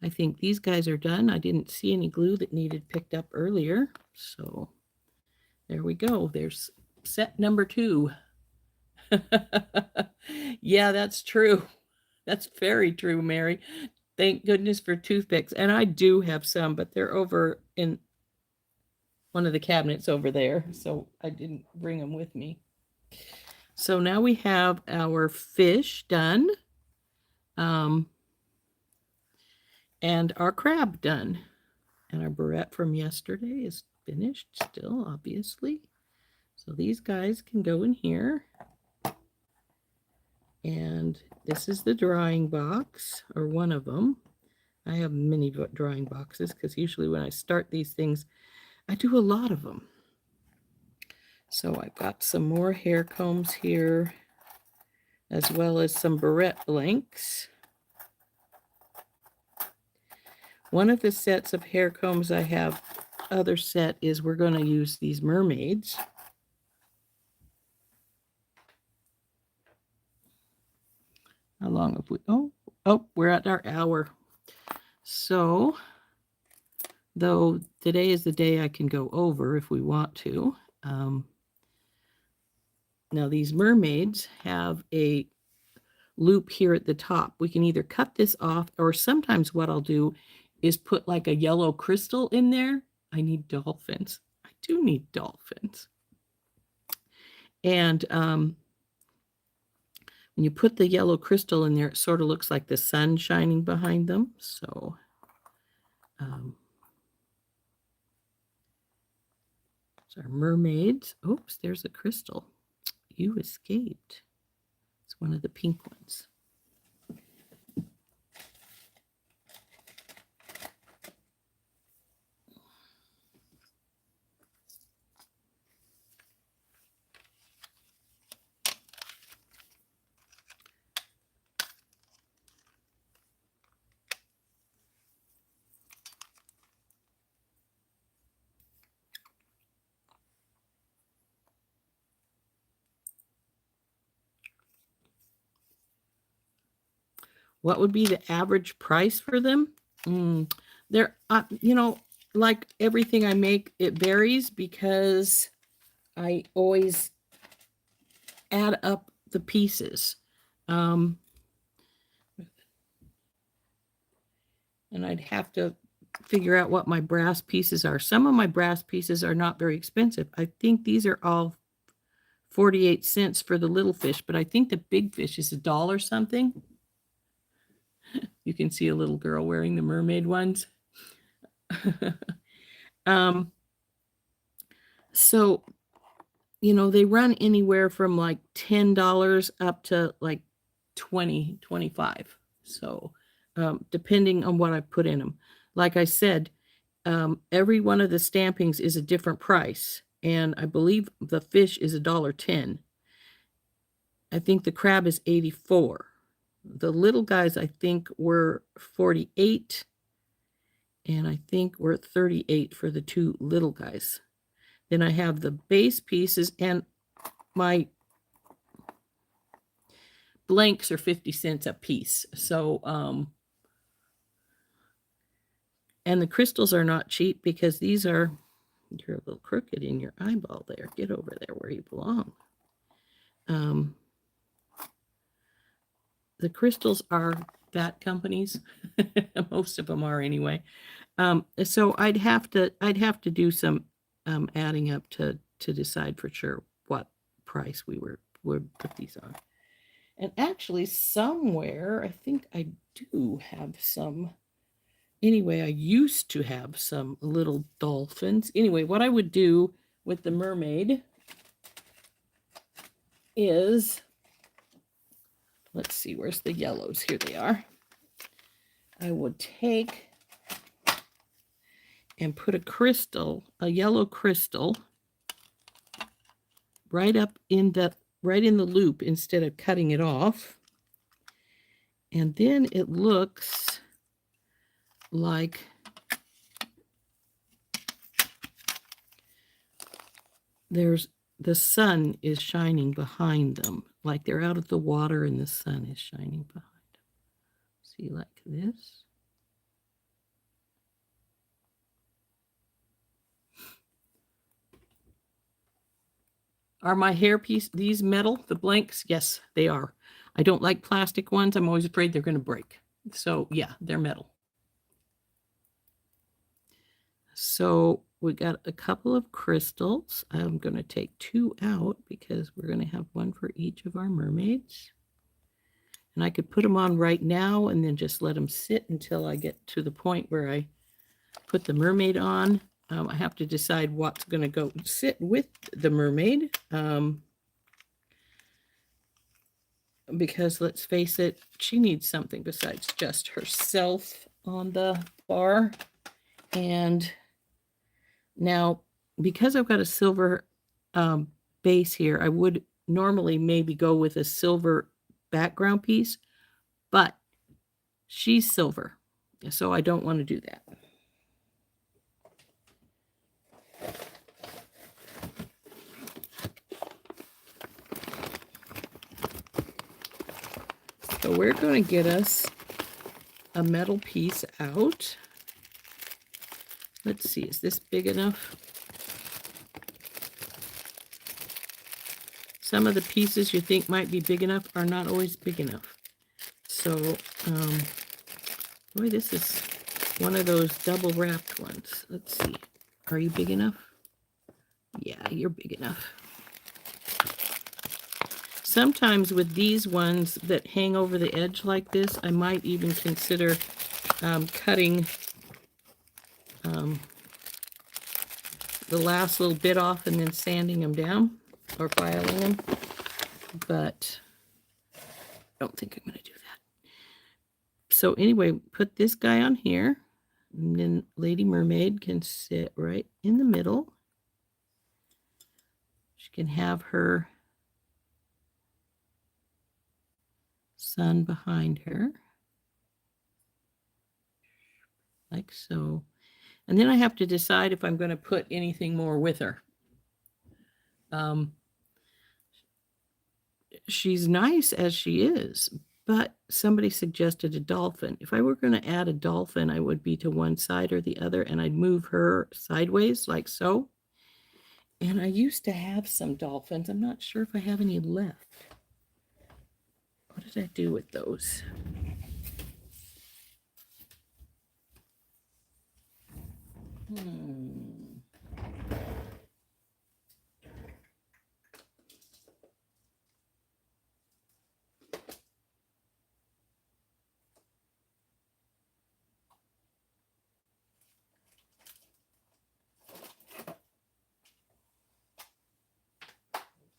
I think these guys are done. I didn't see any glue that needed picked up earlier. So there we go. There's set number 2. Yeah, that's true. That's very true, Mary. Thank goodness for toothpicks. And I do have some, but they're over in one of the cabinets over there. So I didn't bring them with me. So now we have our fish done. And our crab done. And our barrette from yesterday is finished still, obviously. So these guys can go in here. And this is the drying box, or one of them. I have many drying boxes because usually when I start these things, I do a lot of them. So I've got some more hair combs here, as well as some barrette blanks. One of the sets of hair combs I have, other set, is we're going to use these mermaids. How long have we? Oh, we're at our hour. So, though today is the day I can go over if we want to. Now these mermaids have a loop here at the top. We can either cut this off, or sometimes what I'll do is put like a yellow crystal in there. I need dolphins. I do need dolphins. And when you put the yellow crystal in there, it sort of looks like the sun shining behind them. So it's our mermaids. Oops, there's a crystal. You escaped. It's one of the pink ones. What would be the average price for them? They're, like everything I make, it varies because I always add up the pieces. And I'd have to figure out what my brass pieces are. Some of my brass pieces are not very expensive. I think these are all 48 cents for the little fish, but I think the big fish is $1 something. You can see a little girl wearing the mermaid ones. So, they run anywhere from like $10 up to like 20, 25. So, depending on what I put in them. Like I said, every one of the stampings is a different price. And I believe the fish is $1.10. I think the crab is 84. The little guys, I think, were 48. And I think we're at 38 for the 2 little guys. Then I have the base pieces, and my blanks are 50 cents a piece. So, and the crystals are not cheap because these are, you're a little crooked in your eyeball there. Get over there where you belong. The crystals are that companies. Most of them are anyway. So I'd have to do some adding up to decide for sure what price we would put these on. And actually somewhere, I think I do have some. Anyway, I used to have some little dolphins. Anyway, what I would do with the mermaid is, let's see, where's the yellows? Here they are. I would take and put a crystal, a yellow crystal, right in the loop instead of cutting it off. And then it looks like the sun is shining behind them, like they're out of the water and the sun is shining behind them. See, like this. Are my hairpiece, these metal, the blanks? Yes, they are. I don't like plastic ones. I'm always afraid they're going to break. So yeah, they're metal. So we got a couple of crystals. I'm going to take 2 out because we're going to have one for each of our mermaids. And I could put them on right now and then just let them sit until I get to the point where I put the mermaid on. I have to decide what's going to go sit with the mermaid. Because let's face it, she needs something besides just herself on the bar. And now, because I've got a silver base here, I would normally maybe go with a silver background piece, but she's silver, so I don't want to do that. So we're going to get us a metal piece out. Let's see, is this big enough? Some of the pieces you think might be big enough are not always big enough. So, boy, this is one of those double wrapped ones. Let's see. Are you big enough? Yeah, you're big enough. Sometimes with these ones that hang over the edge like this, I might even consider cutting the last little bit off and then sanding them down or filing them. But I don't think I'm going to do that. So anyway, put this guy on here. And then Lady Mermaid can sit right in the middle. She can have her sun behind her, like so. And then I have to decide if I'm going to put anything more with her. She's nice as she is, but somebody suggested a dolphin. If I were going to add a dolphin, I would be to one side or the other, and I'd move her sideways like so. And I used to have some dolphins. I'm not sure if I have any left. What did I do with those?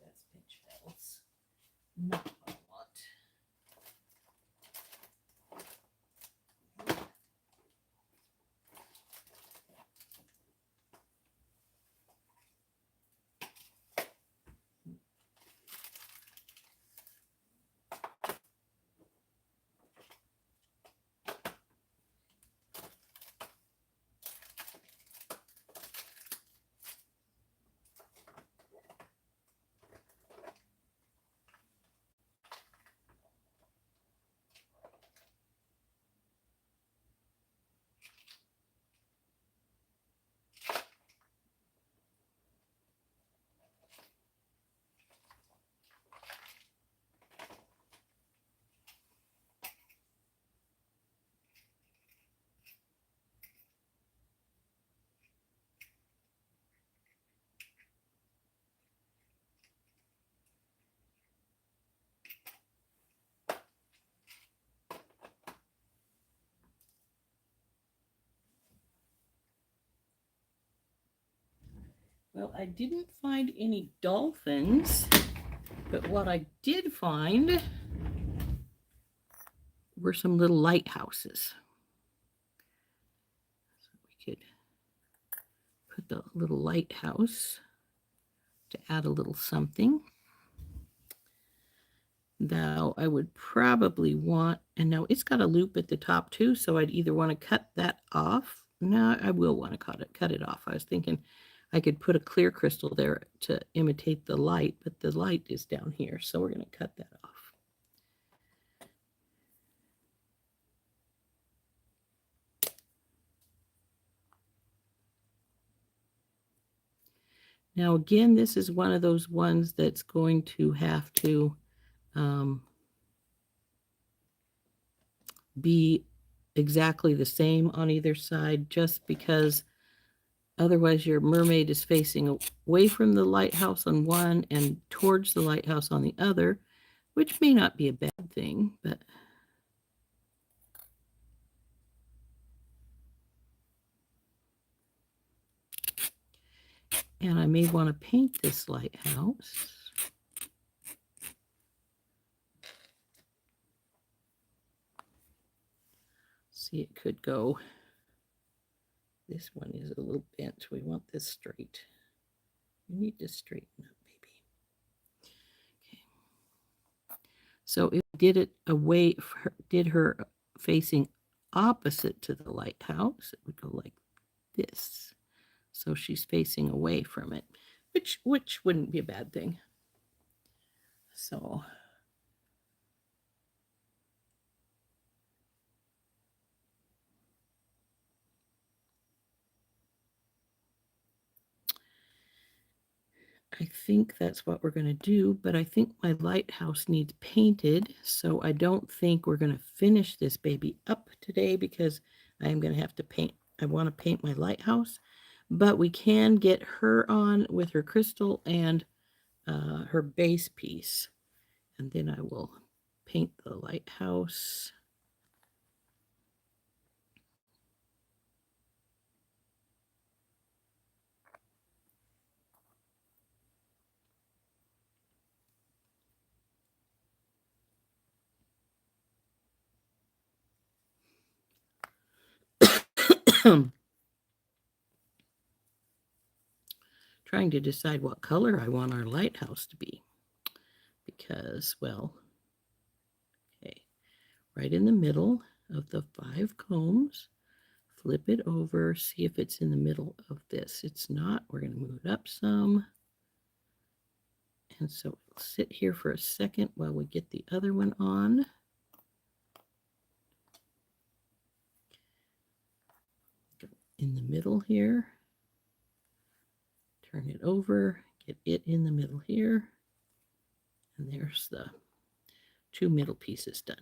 That's pinch bells. Not what I want. Well, I didn't find any dolphins, but what I did find were some little lighthouses. So we could put the little lighthouse to add a little something. Now I would probably want, and now it's got a loop at the top too, so I'd either want to cut that off. No, I will want to cut it off. I was thinking I could put a clear crystal there to imitate the light, but the light is down here, so we're going to cut that off. Now again, this is one of those ones that's going to have to be exactly the same on either side, just because otherwise your mermaid is facing away from the lighthouse on one and towards the lighthouse on the other, which may not be a bad thing, but and I may want to paint this lighthouse. See, it could go. This one is a little bent. We want this straight. We need to straighten up, maybe. Okay. So if we did it away, did her facing opposite to the lighthouse, it would go like this. So she's facing away from it, which wouldn't be a bad thing. So I think that's what we're going to do, but I think my lighthouse needs painted, so I don't think we're going to finish this baby up today because I am going to have to paint. I want to paint my lighthouse, but we can get her on with her crystal and her base piece, and then I will paint the lighthouse. Trying to decide what color I want our lighthouse to be, because, well, okay, right in the middle of the 5 combs, flip it over, see if it's in the middle of this. It's not. We're going to move it up some. And so it'll sit here for a second while we get the other one on. Go in the middle here. Turn it over, get it in the middle here. And there's the 2 middle pieces done.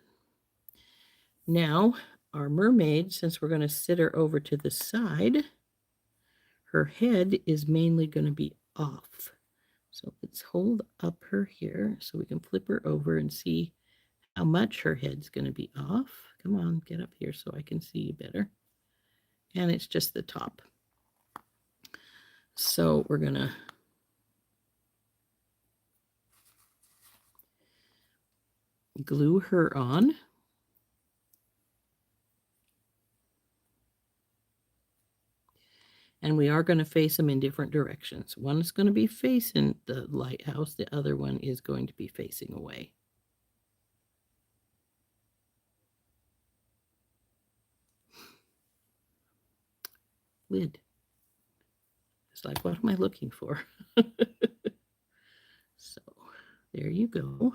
Now, our mermaid, since we're going to sit her over to the side, her head is mainly going to be off. So let's hold up her here so we can flip her over and see how much her head's going to be off. Come on, get up here so I can see you better. And it's just the top. So we're going to glue her on. And we are going to face them in different directions. One is going to be facing the lighthouse. The other one is going to be facing away. Lid. It's like, what am I looking for? So there you go.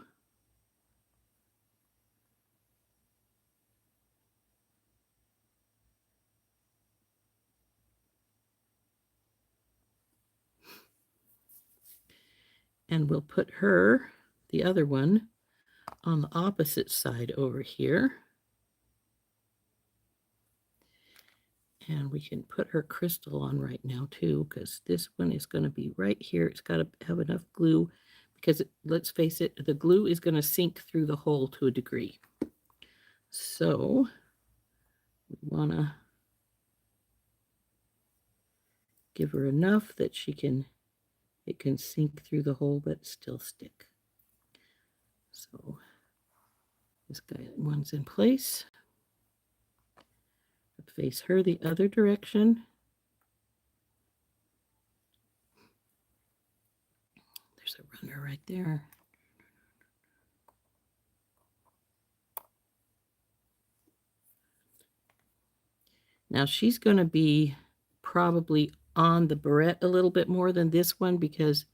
And we'll put her, the other one, on the opposite side over here. And we can put her crystal on right now too, because this one is going to be right here. It's got to have enough glue because let's face it, the glue is going to sink through the hole to a degree. So we want to give her enough that it can sink through the hole but still stick. So this guy one's in place. Face her the other direction. a runner right there. Now she's going to be probably on the barrette a little bit more than this one, because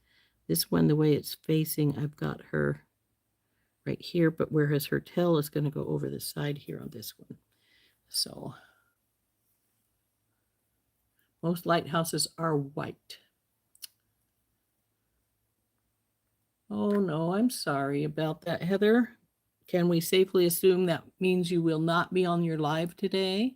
this one, the way it's facing, I've got her right here, but whereas her tail is going to go over the side here on this one. So most lighthouses are white. Oh no, I'm sorry about that, Heather. Can we safely assume that means you will not be on your live today?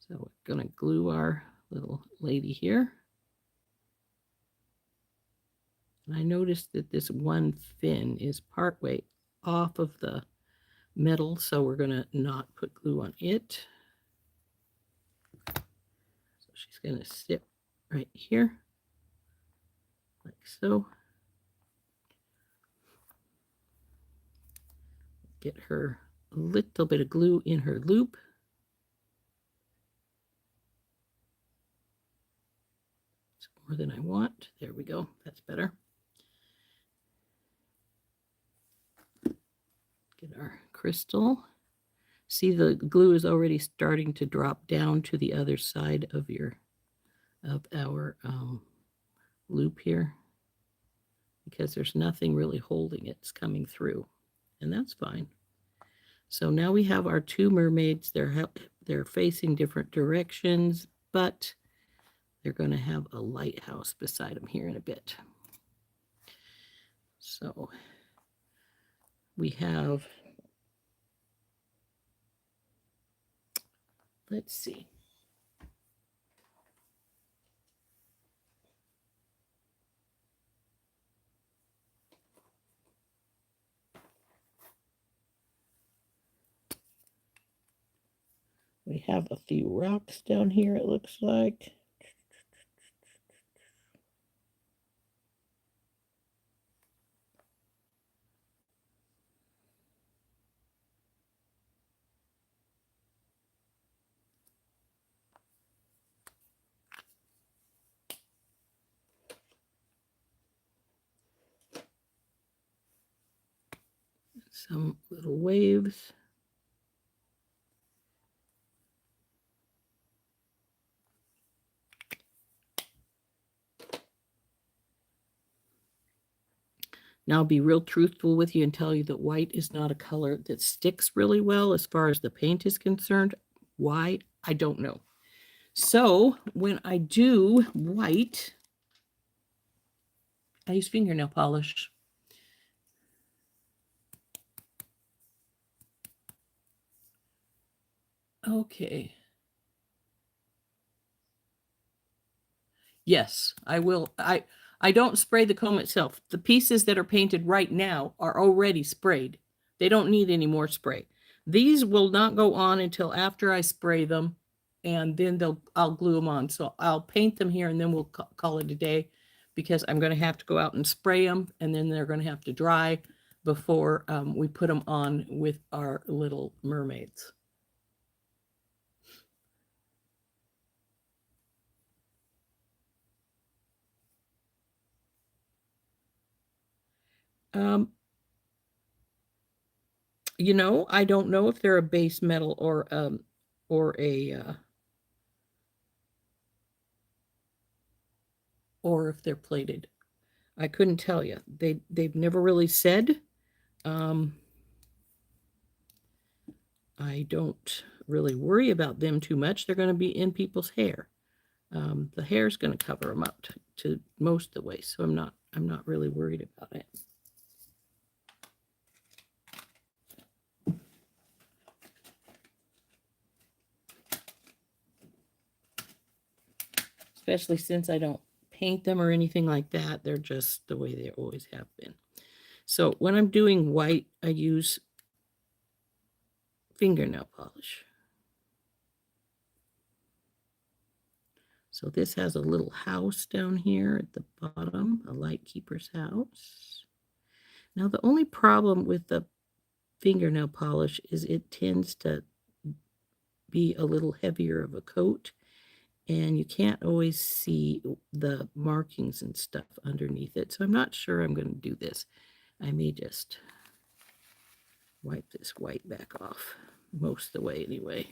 So we're going to glue our little lady here. And I noticed that this one fin is partway off of the metal, so we're going to not put glue on it. So she's going to sit right here, like so. Get her a little bit of glue in her loop. It's more than I want. There we go. That's better. Get our crystal. See, the glue is already starting to drop down to the other side of our loop here, because there's nothing really holding it. It's coming through, and that's fine. So now we have our two mermaids. They're facing different directions, but they're going to have a lighthouse beside them here in a bit. So we have, let's see. We have a few rocks down here, it looks like. Some little waves. Now I'll be real truthful with you and tell you that white is not a color that sticks really well as far as the paint is concerned. Why? I don't know. So when I do white, I use fingernail polish. Okay. Yes, I will. I don't spray the comb itself. The pieces that are painted right now are already sprayed. They don't need any more spray. These will not go on until after I spray them, and then I'll glue them on. So I'll paint them here, and then we'll call it a day, because I'm going to have to go out and spray them, and then they're going to have to dry before we put them on with our little mermaids. You know, I don't know if they're a base metal or or if they're plated. I couldn't tell you. They've never really said. I don't really worry about them too much. They're going to be in people's hair. The hair is going to cover them up to most of the way, so I'm not really worried about it. Especially since I don't paint them or anything like that. They're just the way they always have been. So when I'm doing white, I use fingernail polish. So this has a little house down here at the bottom, a light keeper's house. Now the only problem with the fingernail polish is it tends to be a little heavier of a coat, and you can't always see the markings and stuff underneath it. So I'm not sure I'm going to do this. I may just wipe this white back off most of the way anyway.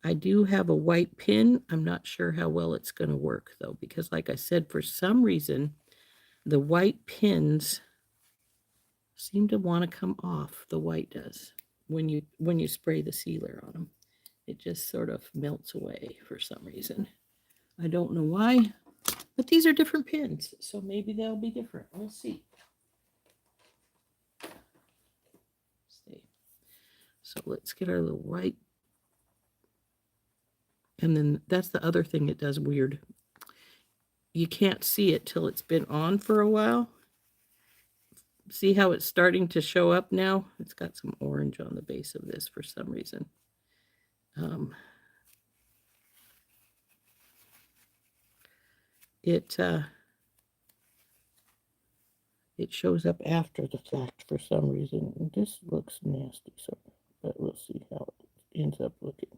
I do have a white pin. I'm not sure how well it's going to work though, because like I said, for some reason, the white pins seem to want to come off. The white does when you spray the sealer on them. It just sort of melts away for some reason. I don't know why, but these are different pins, so maybe they'll be different. We'll see. So let's get our little white. And then that's the other thing it does weird. You can't see it till it's been on for a while. See how it's starting to show up now? It's got some orange on the base of this for some reason. It shows up after the fact for some reason. And this looks nasty, so but we'll see how it ends up looking.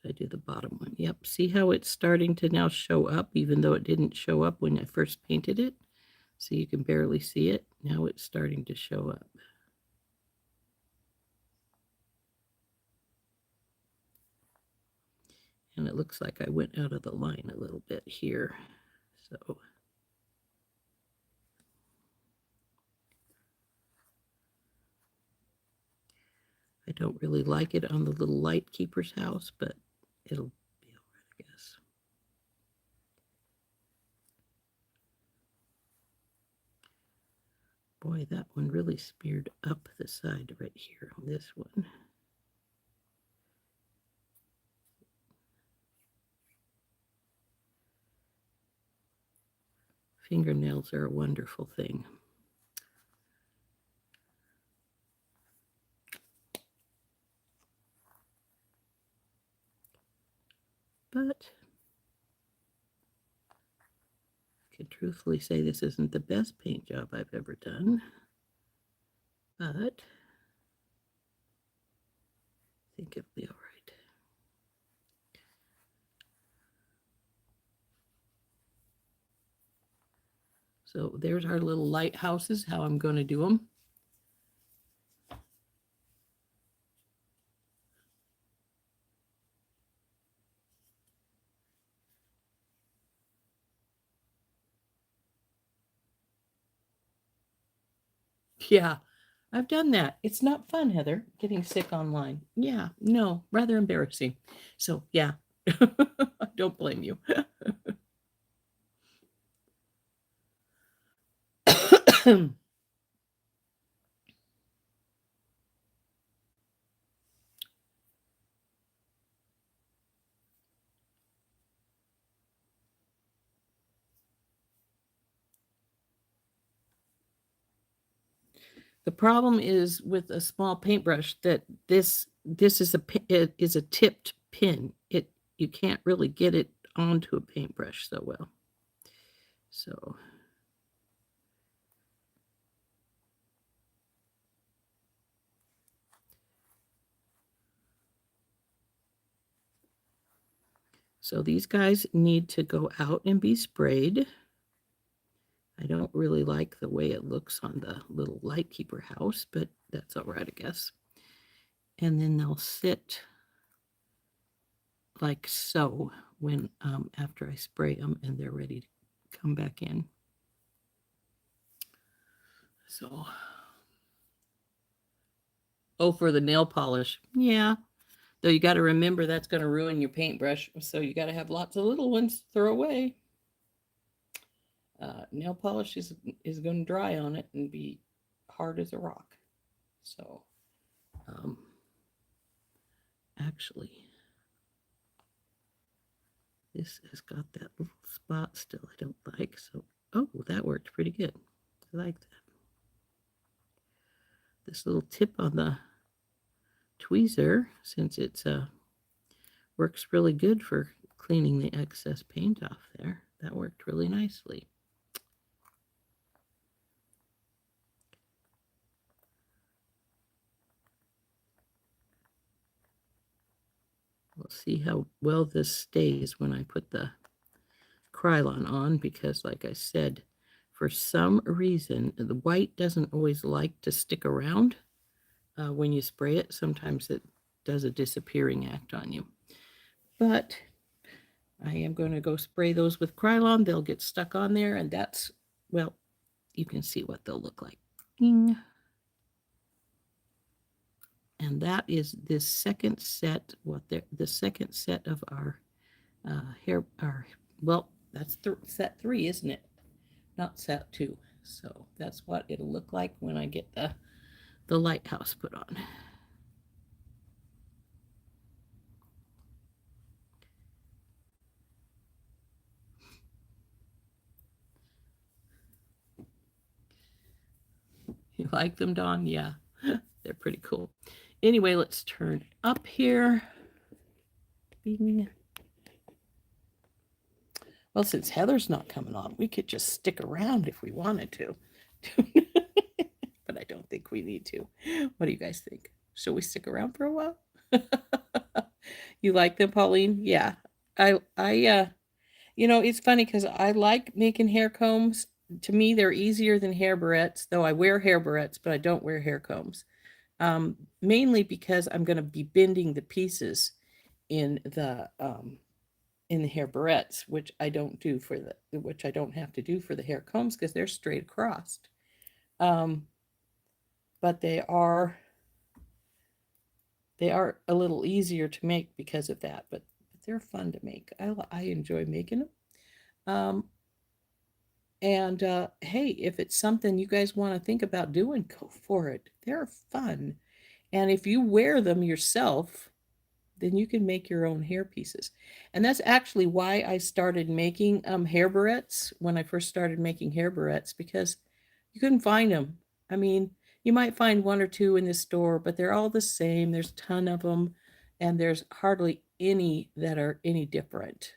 I do the bottom one. Yep. See how it's starting to now show up, even though it didn't show up when I first painted it? So you can barely see it. Now it's starting to show up. And it looks like I went out of the line a little bit here. So I don't really like it on the little light keeper's house, but it'll be all right, I guess. Boy, that one really smeared up the side right here on this one. Fingernails are a wonderful thing. But I can truthfully say this isn't the best paint job I've ever done. But I think it'll be all right. So there's our little lighthouses, how I'm going to do them. Yeah, I've done that. It's not fun, Heather, getting sick online. Yeah, no, rather embarrassing. So, yeah, I don't blame you. The problem is with a small paintbrush that this is a tipped pin. You can't really get it onto a paintbrush so well. So these guys need to go out and be sprayed. I don't really like the way it looks on the little lightkeeper house, but that's all right, I guess. And then they'll sit like so when after I spray them and they're ready to come back in. So, oh, for the nail polish, yeah. Though you got to remember that's going to ruin your paintbrush, so you got to have lots of little ones to throw away. Nail polish is going to dry on it and be hard as a rock. So, actually, this has got that little spot still I don't like. So, oh, that worked pretty good. I like that. this little tip on the tweezer, since it's works really good for cleaning the excess paint off there. That worked really nicely. We'll see how well this stays when I put the Krylon on, because like I said, for some reason, the white doesn't always like to stick around when you spray it. Sometimes it does a disappearing act on you. But I am going to go spray those with Krylon. They'll get stuck on there, and that's, well, you can see what they'll look like. Ding. And that is this second set, the second set of our well, that's set 3, isn't it? Not set 2. So that's what it'll look like when I get the lighthouse put on. You like them, Dawn? Yeah, they're pretty cool. Anyway, let's turn up here. Bing. Well, since Heather's not coming on, we could just stick around if we wanted to. But I don't think we need to. What do you guys think? Shall we stick around for a while? You like them, Pauline? Yeah. It's funny because I like making hair combs. To me, they're easier than hair barrettes, though I wear hair barrettes, but I don't wear hair combs. Mainly because I'm going to be bending the pieces in the hair barrettes, which I don't have to do for the hair combs because they're straight across. But they are a little easier to make because of that, but they're fun to make. I enjoy making them. And hey, if it's something you guys want to think about doing, go for it. They're fun. And if you wear them yourself, then you can make your own hair pieces. And that's actually why I started making hair barrettes when I first started making hair barrettes, because you couldn't find them. I mean, you might find 1 or 2 in the store, but they're all the same. There's a ton of them, and there's hardly any that are any different.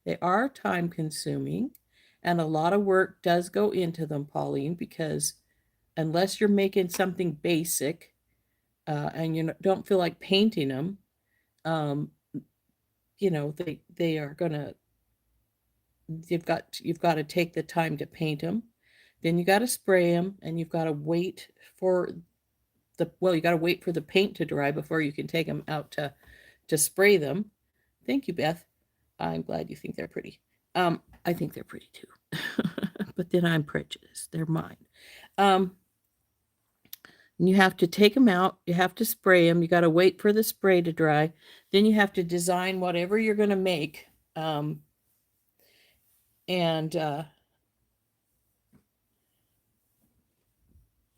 They are time consuming, and a lot of work does go into them, Pauline, because unless you're making something basic and you don't feel like painting them, they are gonna, you've got to take the time to paint them. Then you got to spray them, and you've got to wait for you got to wait for the paint to dry before you can take them out to spray them. Thank you, Beth. I'm glad you think they're pretty. I think they're pretty too. But then I'm prejudiced. They're mine. You have to take them out. You have to spray them. You got to wait for the spray to dry. Then you have to design whatever you're going to make. Then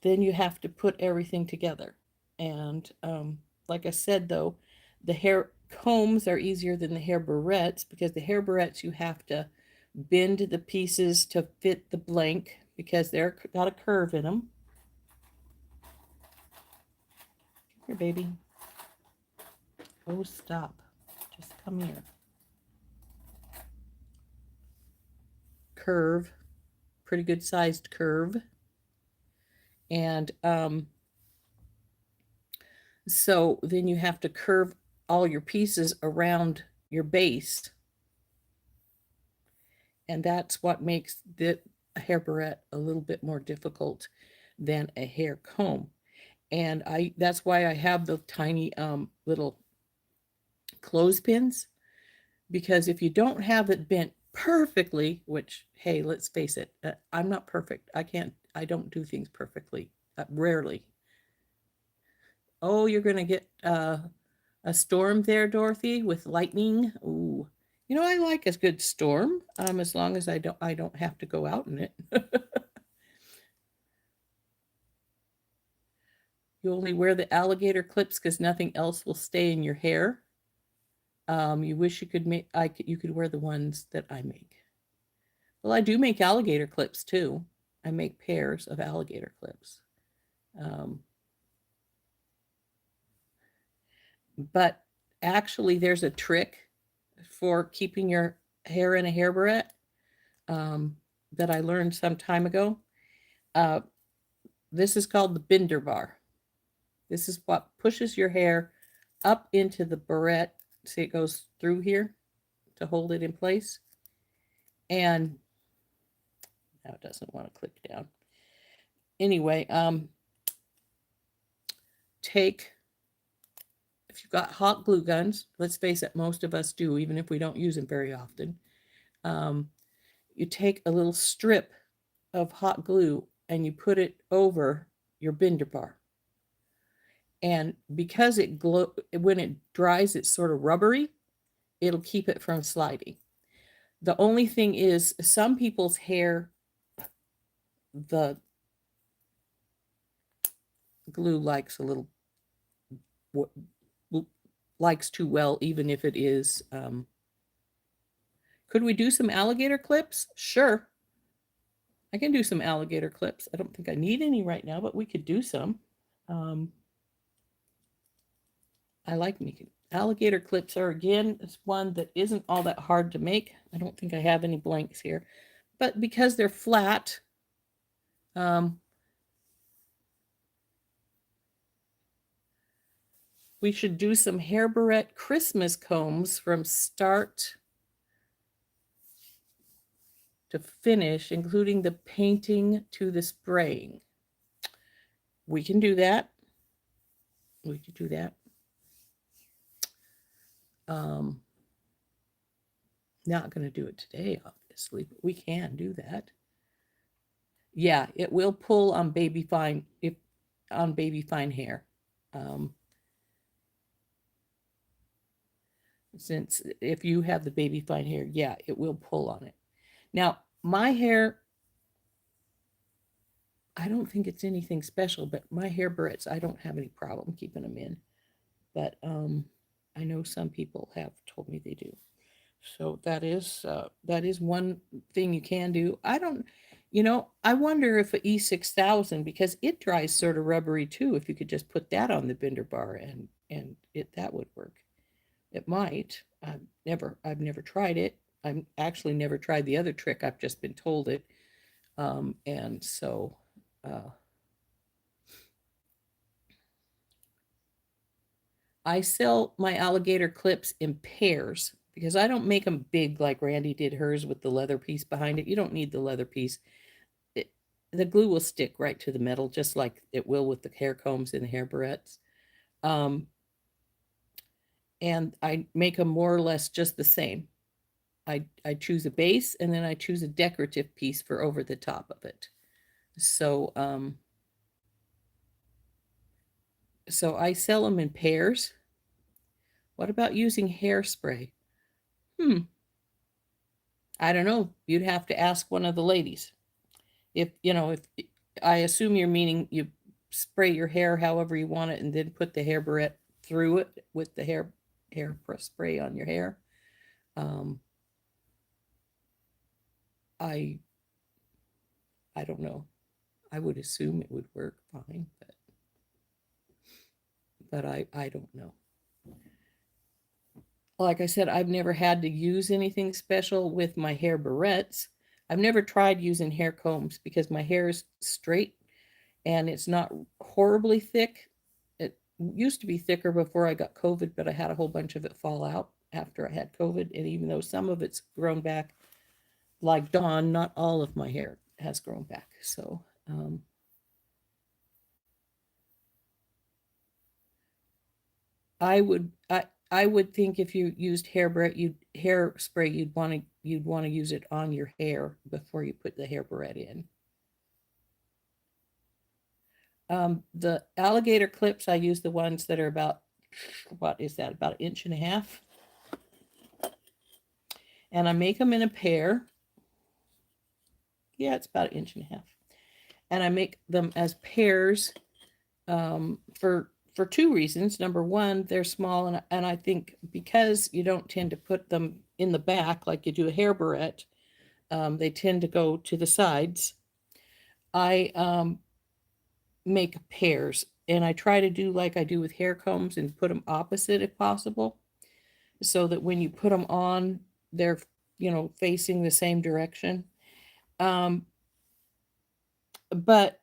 you have to put everything together. And like I said, though, the hair combs are easier than the hair barrettes, because the hair barrettes you have to bend the pieces to fit the blank because they're got a curve in them. Here, baby. Oh, stop. Just come here. Curve. Pretty good sized curve. And so then you have to curve all your pieces around your base. And that's what makes the hair barrette a little bit more difficult than a hair comb. And that's why I have the tiny little clothespins, because if you don't have it bent perfectly, which, hey, let's face it, I'm not perfect. I don't do things perfectly, rarely. Oh, you're going to get a storm there, Dorothy, with lightning. Ooh, I like a good storm, as long as I don't have to go out in it. You only wear the alligator clips because nothing else will stay in your hair. You wish you could you could wear the ones that I make. Well, I do make alligator clips too. I make pairs of alligator clips. Um, but actually, there's a trick for keeping your hair in a hair barrette um, that I learned some time ago. Uh, this is called the binder bar. This is what pushes your hair up into the barrette. See, it goes through here to hold it in place. And now it doesn't want to click down. Anyway, take, if you've got hot glue guns, let's face it, most of us do, even if we don't use them very often. Um, you take a little strip of hot glue and you put it over your binder bar. And because when it dries, it's sort of rubbery, it'll keep it from sliding. The only thing is, some people's hair, the glue likes a little, likes too well, even if it is. Could we do some alligator clips? Sure. I can do some alligator clips. I don't think I need any right now, but we could do some. I like making alligator clips. Are again, it's one that isn't all that hard to make. I don't think I have any blanks here, but because they're flat, we should do some hair barrette Christmas combs from start to finish, including the painting to the spraying. We can do that. We could do that. Not going to do it today, obviously, but we can do that. Yeah, it will pull on baby fine, if on baby fine hair. Since if you have the baby fine hair, yeah, it will pull on it. Now, my hair, I don't think it's anything special, but my hair barrettes, I don't have any problem keeping them in. But I know some people have told me they do. So that is one thing you can do. I don't, I wonder if a E6000, because it dries sort of rubbery too, if you could just put that on the binder bar and that would work. It might. I've never tried it. I've actually never tried the other trick. I've just been told it. And so I sell my alligator clips in pairs because I don't make them big like Randy did hers with the leather piece behind it. You don't need the leather piece. The glue will stick right to the metal, just like it will with the hair combs and the hair barrettes. And I make them more or less just the same. I choose a base and then I choose a decorative piece for over the top of it. So so I sell them in pairs. What about using hairspray? I don't know. You'd have to ask one of the ladies. If I assume you're meaning you spray your hair however you want it and then put the hair barrette through it with the hair spray on your hair. I don't know. I would assume it would work fine, but I don't know. Like I said, I've never had to use anything special with my hair barrettes. I've never tried using hair combs because my hair is straight and it's not horribly thick. It used to be thicker before I got COVID, but I had a whole bunch of it fall out after I had COVID. And even though some of it's grown back, like Dawn, not all of my hair has grown back. So, I would think if you used hairspray, you'd want to use it on your hair before you put the hair barrette in. The alligator clips, I use the ones that are about, what is that, about 1.5 inches. And I make them in a pair. Yeah, it's about 1.5 inches. And I make them as pairs for two reasons. Number one, they're small, and I think because you don't tend to put them in the back like you do a hair barrette, they tend to go to the sides. I make pairs, and I try to do like I do with hair combs and put them opposite if possible, so that when you put them on, they're, facing the same direction. Um, but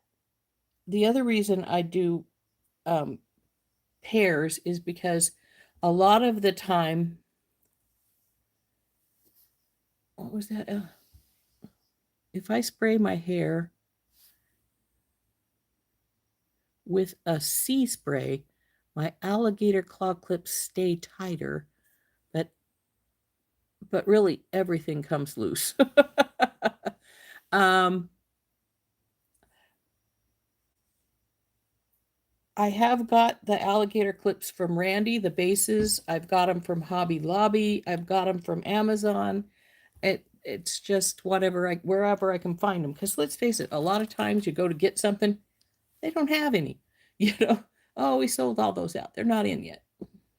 the other reason I do um, pairs is because a lot of the time, what was that? If I spray my hair with a C spray, my alligator claw clips stay tighter, but really everything comes loose. um, I have got the alligator clips from Randy, the bases. I've got them from Hobby Lobby. I've got them from Amazon. It's just wherever I can find them. Because let's face it, a lot of times you go to get something, they don't have any. You know, oh, we sold all those out. They're not in yet.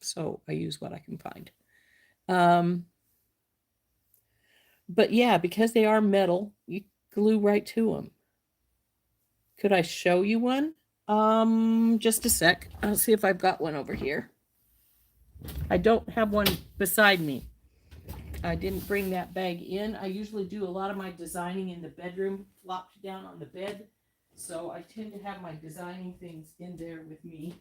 So I use what I can find. But yeah, because they are metal, you glue right to them. Could I show you one? Just a sec. I'll see if I've got one over here. I don't have one beside me. I didn't bring that bag in. I usually do a lot of my designing in the bedroom, flopped down on the bed. So I tend to have my designing things in there with me.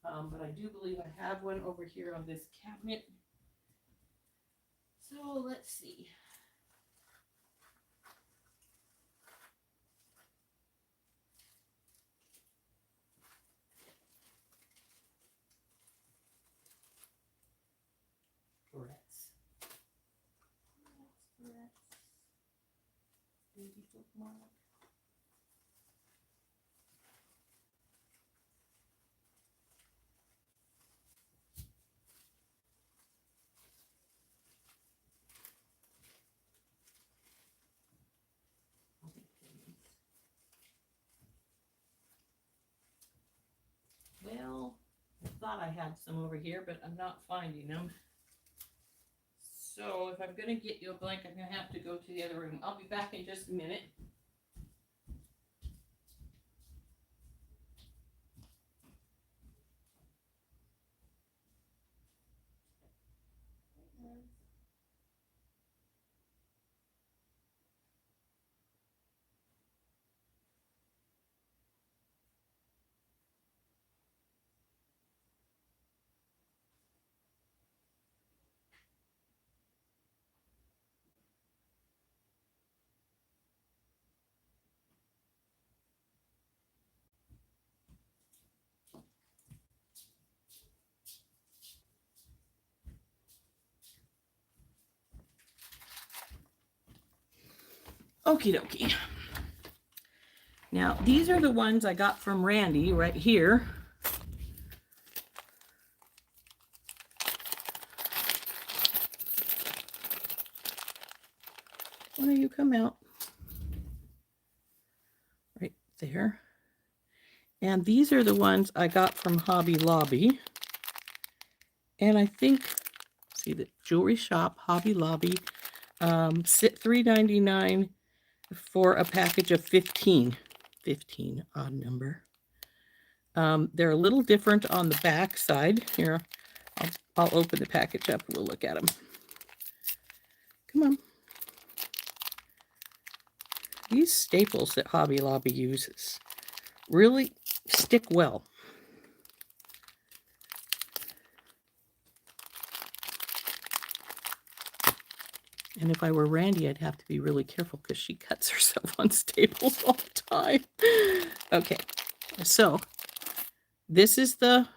But I do believe I have one over here on this cabinet. So let's see. Barrettes. Barrettes. Baby bookmark. Well, I thought I had some over here, but I'm not finding them. So if I'm going to get you a blank, I'm going to have to go to the other room. I'll be back in just a minute. Okie dokie. Now, these are the ones I got from Randy right here. Why don't you come out? Right there. And these are the ones I got from Hobby Lobby. And I think, see, the jewelry shop, Hobby Lobby, $3.99 for a package of 15. 15, odd number. They're a little different on the back side. Here, I'll open the package up and we'll look at them. Come on. These staples that Hobby Lobby uses really stick well. And if I were Randy, I'd have to be really careful because she cuts herself on staples all the time. Okay, so this is the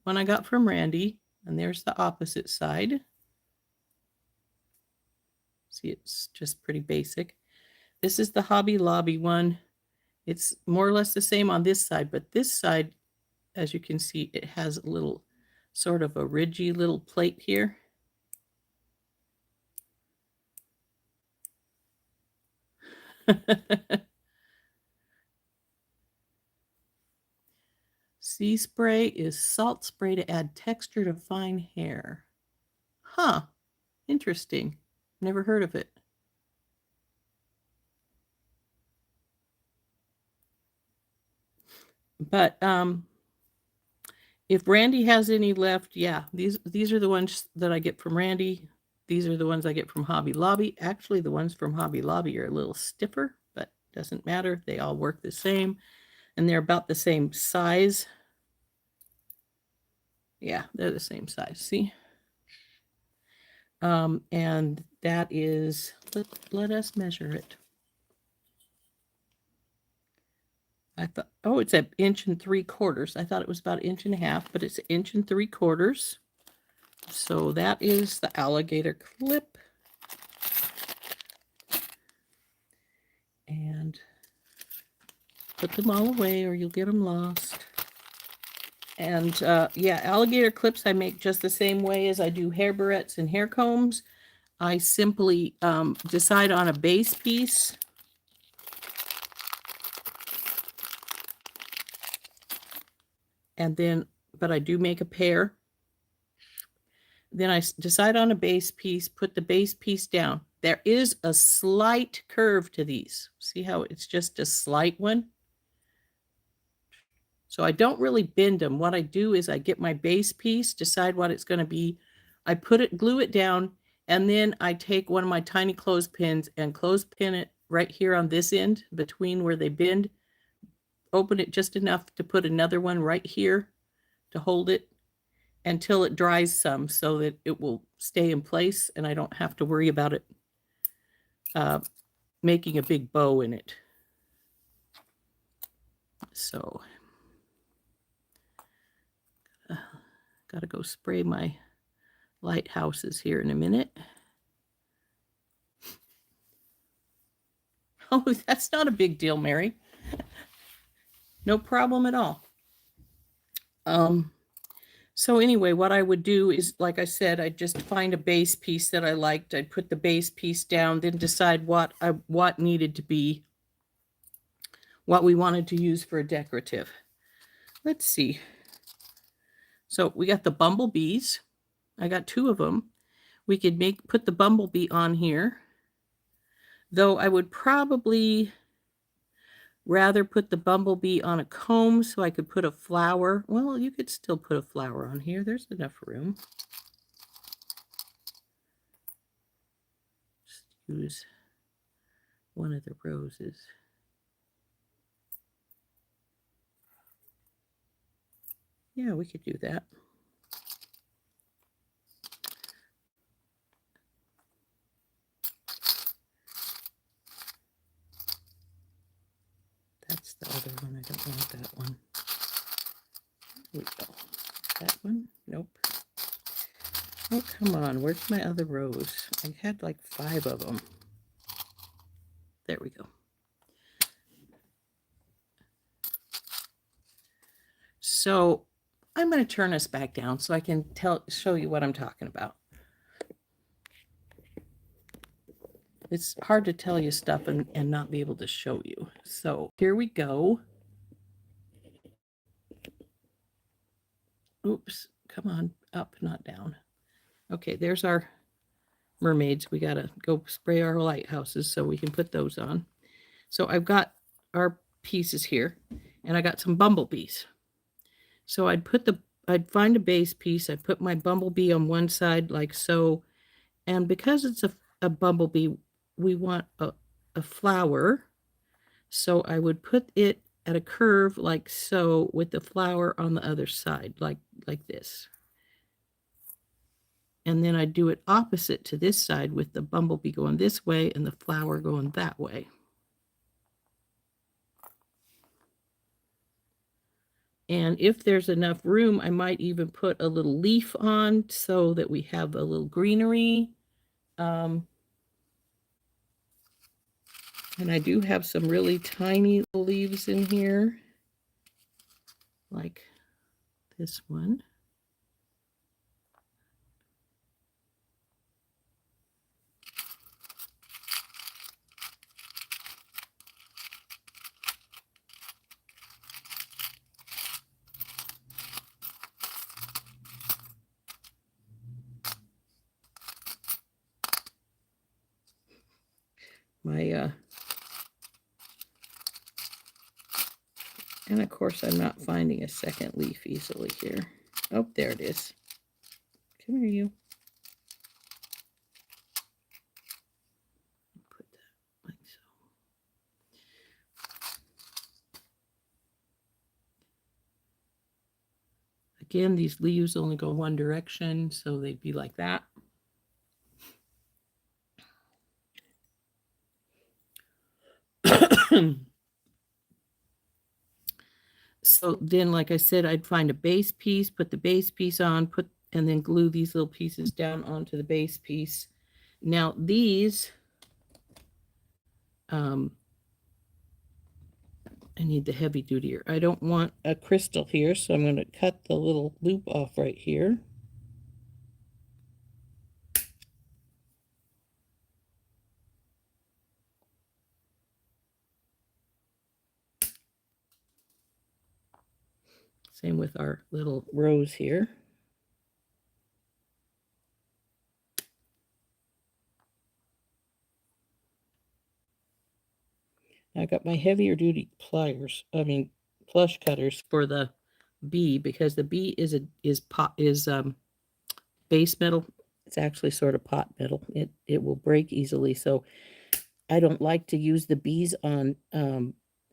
one I got from Randy, and there's the opposite side. See, it's just pretty basic. This is the Hobby Lobby one. It's more or less the same on this side, but this side, as you can see, it has a little sort of a ridgy little plate here. Sea spray is salt spray to add texture to fine hair. Huh, interesting. Never heard of it. But if Randy has any left, yeah, these are the ones that I get from Randy. These are the ones I get from Hobby Lobby. Actually, the ones from Hobby Lobby are a little stiffer, but doesn't matter. They all work the same, and they're about the same size. Yeah, they're the same size. See? And that is, let us measure it. I thought, oh, it's an 1.75 inches. I thought it was about 1.5 inches, but it's 1.75 inches. So that is the alligator clip. And put them all away or you'll get them lost. And yeah, alligator clips I make just the same way as I do hair barrettes and hair combs. I simply decide on a base piece. And then, but I do make a pair. Then I decide on a base piece, put the base piece down. There is a slight curve to these. See how it's just a slight one? So I don't really bend them. What I do is I get my base piece, decide what it's going to be. I put it, glue it down, and then I take one of my tiny clothespins and clothespin it right here on this end between where they bend. Open it just enough to put another one right here to hold it until it dries some so that it will stay in place and I don't have to worry about it making a big bow in it. So gotta go spray my lighthouses here in a minute. Oh, that's not a big deal, Mary. No problem at all. So anyway, what I would do is, like I said, I'd just find a base piece that I liked. I'd put the base piece down, then decide what needed to be, what we wanted to use for a decorative. Let's see. So we got the bumblebees. I got 2 of them. We could put the bumblebee on here, though I would probably rather put the bumblebee on a comb so I could put a flower. Well, you could still put a flower on here. There's enough room. Just use one of the roses. Yeah, we could do that. That's the other one. I don't want that one. Here we go. That one? Nope. Oh, come on. Where's my other rose? I had like 5 of them. There we go. So I'm going to turn us back down so I can show you what I'm talking about. It's hard to tell you stuff and not be able to show you. So here we go. Oops, come on, up, not down. Okay, there's our mermaids. We got to go spray our lighthouses so we can put those on. So I've got our pieces here, and I got some bumblebees. So I'd find a base piece. I'd put my bumblebee on one side like so. And because it's a bumblebee, we want a flower. So I would put it at a curve like so with the flower on the other side, like this. And then I do it opposite to this side with the bumblebee going this way and the flower going that way. And if there's enough room, I might even put a little leaf on so that we have a little greenery. And I do have some really tiny leaves in here, like this one. My And of course, I'm not finding a second leaf easily here. Oh, there it is. Come here, you. Put that like so. Again, these leaves only go one direction, so they'd be like that. So then, like I said, I'd find a base piece, put the base piece on, and then glue these little pieces down onto the base piece. Now these, I need the heavy duty. I don't want a crystal here, so I'm going to cut the little loop off right here. Same with our little rose here. I got my heavier duty plush cutters for the bee, because the bee is base metal. It's actually sort of pot metal. It will break easily, so I don't like to use the bees on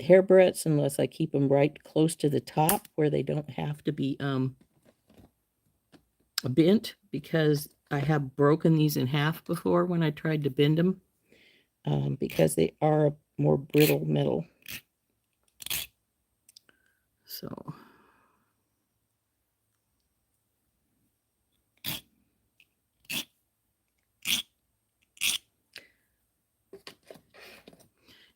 hair barrettes unless I keep them right close to the top where they don't have to be bent, because I have broken these in half before when I tried to bend them, because they are a more brittle metal. So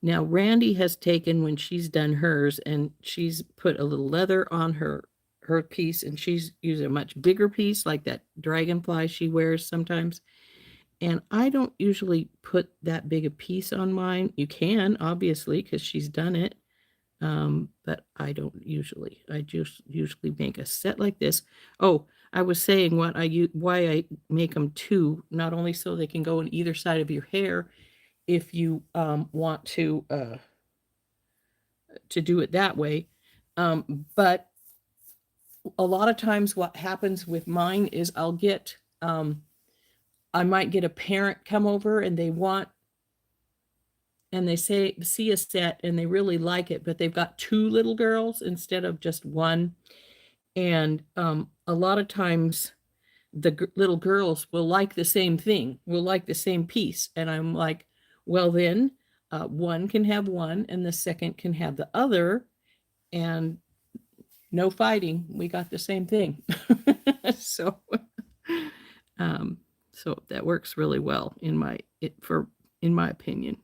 now Randy has taken, when she's done hers, and she's put a little leather on her piece, and she's used a much bigger piece like that dragonfly she wears sometimes. And I don't usually put that big a piece on mine. You can, obviously, because she's done it. But I don't usually. I just usually make a set like this. Oh, I was saying why I make them two, not only so they can go on either side of your hair if you want to do it that way. But a lot of times what happens with mine is I'll get I might get a parent come over and they see a set and they really like it, but they've got two little girls instead of just one. And a lot of times the little girls will like the same thing, will like the same piece. And I'm like, well, then one can have one and the second can have the other, and no fighting. We got the same thing. So so that works really well in my opinion.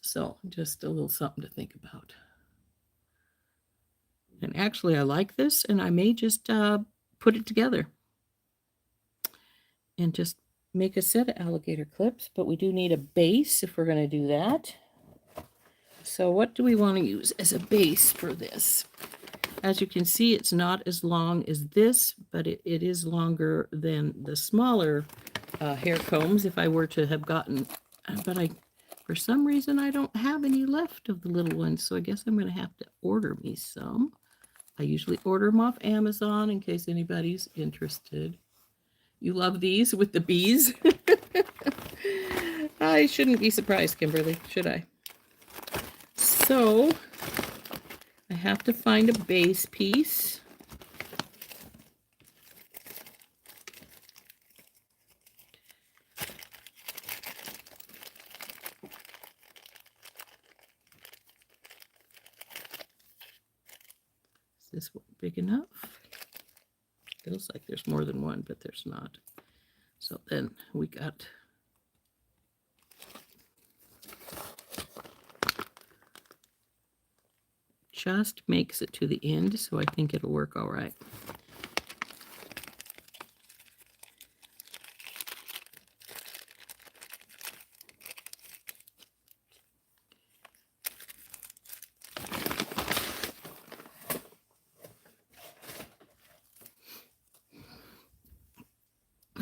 So just a little something to think about. And actually, I like this, and I may just put it together and just make a set of alligator clips, but we do need a base if we're going to do that. So what do we want to use as a base for this? As you can see, it's not as long as this, but it is longer than the smaller hair combs if I were to have gotten, but for some reason, I don't have any left of the little ones, so I guess I'm going to have to order me some. I usually order them off Amazon in case anybody's interested. You love these with the bees? I shouldn't be surprised, Kimberly, should I? So I have to find a base piece. Is this one big enough? Feels like there's more than one, but there's not. So then we got just makes it to the end, so I think it'll work all right.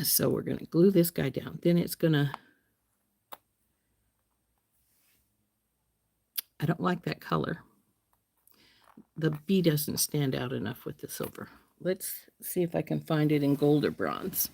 So we're going to glue this guy down. Then it's going to, I don't like that color. the bee doesn't stand out enough with the silver. Let's see if I can find it in gold or bronze.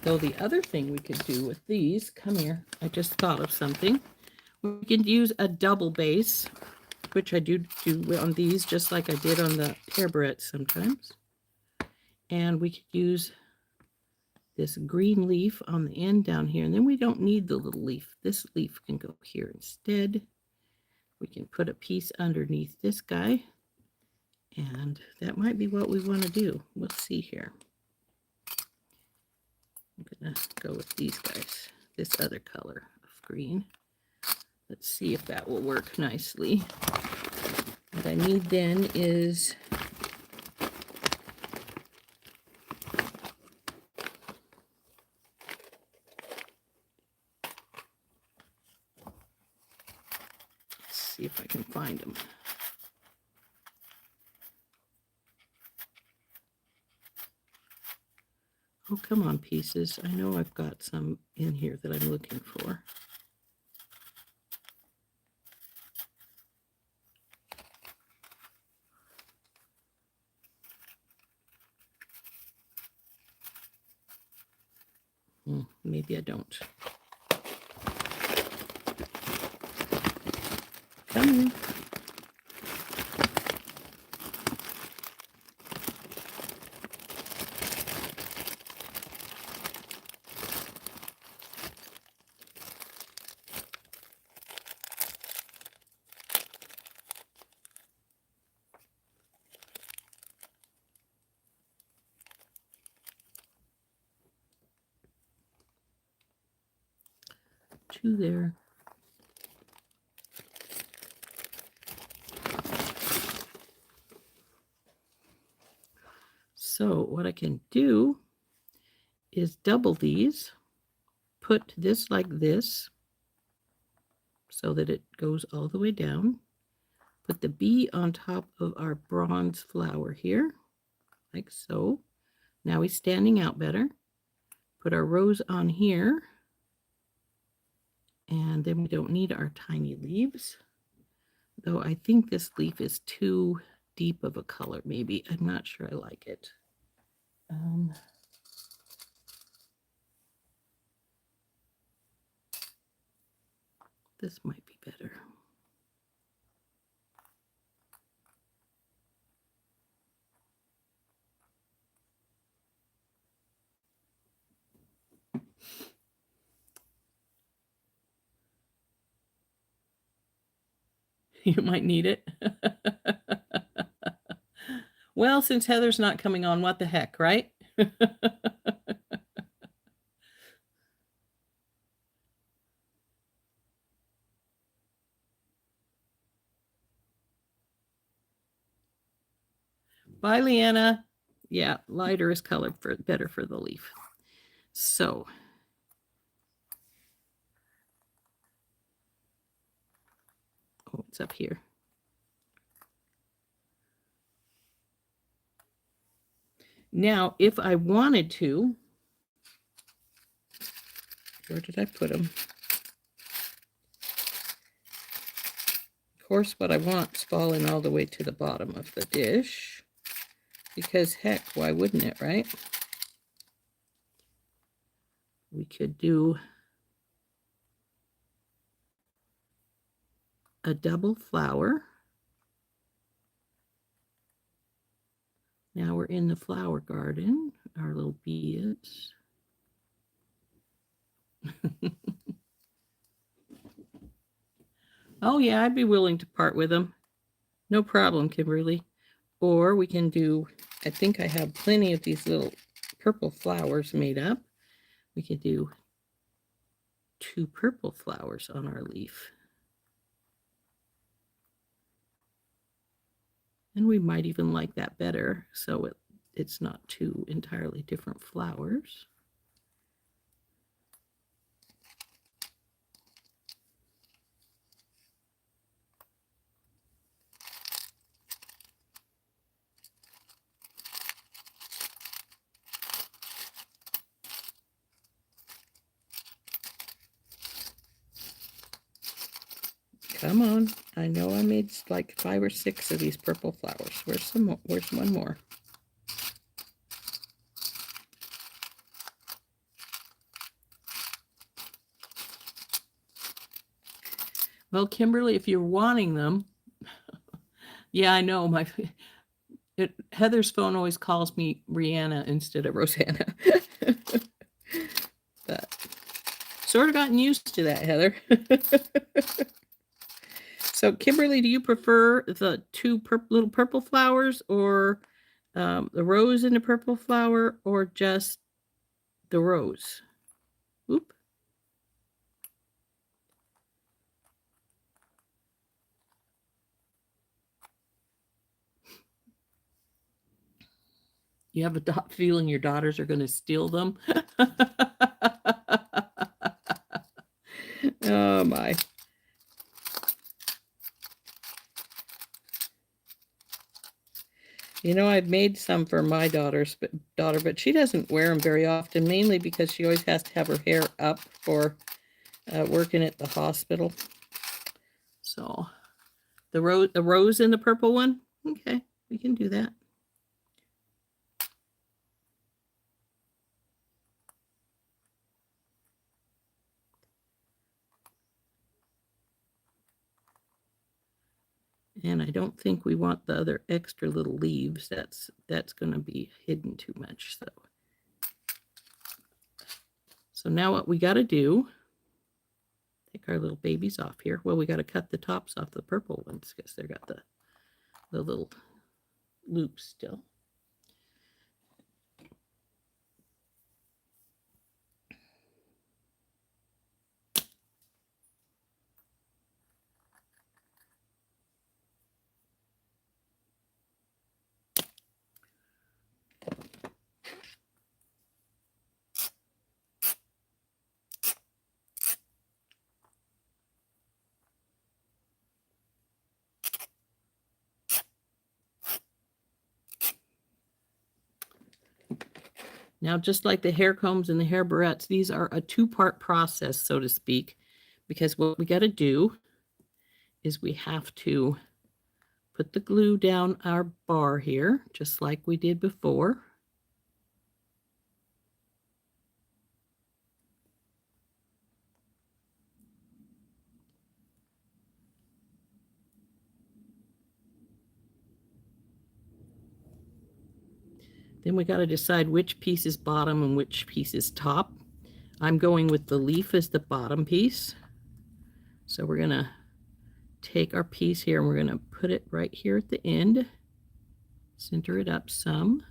So the other thing we could do with these, come here, I just thought of something. We can use a double base, which I do on these just like I did on the hair barrettes sometimes. And we could use this green leaf on the end down here, and then we don't need the little leaf. This leaf can go here instead. We can put a piece underneath this guy, and that might be what we want to do. We'll see here. I'm gonna go with these guys, this other color of green. Let's see if that will work nicely. What I need then is see if I can find them. Oh, come on, pieces. I know I've got some in here that I'm looking for. Maybe I don't. Come in. Two there. So what I can do is double these, put this like this so that it goes all the way down. Put the bee on top of our bronze flower here, like so. Now he's standing out better. Put our rose on here, and then we don't need our tiny leaves. Though I think this leaf is too deep of a color, maybe. I'm not sure I like it. This might be better. You might need it. Well, since Heather's not coming on, what the heck, right? Bye, Leanna. Yeah, lighter is color better for the leaf. So oh, it's up here. Now, if I wanted to, where did I put them? Of course, what I want is falling all the way to the bottom of the dish, because heck, why wouldn't it, right? We could do a double flower. Now we're in the flower garden, our little bee is. Oh yeah, I'd be willing to part with them. No problem, Kimberly. Or we can do, I think I have plenty of these little purple flowers made up. We could do 2 purple flowers on our leaf. And we might even like that better, so it's not 2 entirely different flowers. Come on. I know I made like 5 or 6 of these purple flowers. Where's some more? Where's one more? Well, Kimberly, if you're wanting them, yeah, I know Heather's phone always calls me Rihanna instead of Rosanna. But sort of gotten used to that, Heather. So, Kimberly, do you prefer the 2 little purple flowers, or the rose and the purple flower, or just the rose? Oop. You have a feeling your daughters are going to steal them? Oh, my. You know, I've made some for my daughter, but she doesn't wear them very often, mainly because she always has to have her hair up for working at the hospital. So, the rose and the purple one? Okay, we can do that. And I don't think we want the other extra little leaves. That's going to be hidden too much. So now what we got to do, take our little babies off here. Well, we got to cut the tops off the purple ones because they got the little loops still. Now, just like the hair combs and the hair barrettes, these are a 2-part process, so to speak, because what we got to do is we have to put the glue down our bar here, just like we did before. Then we got to decide which piece is bottom and which piece is top. I'm going with the leaf as the bottom piece. So we're going to take our piece here and we're going to put it right here at the end. Center it up some.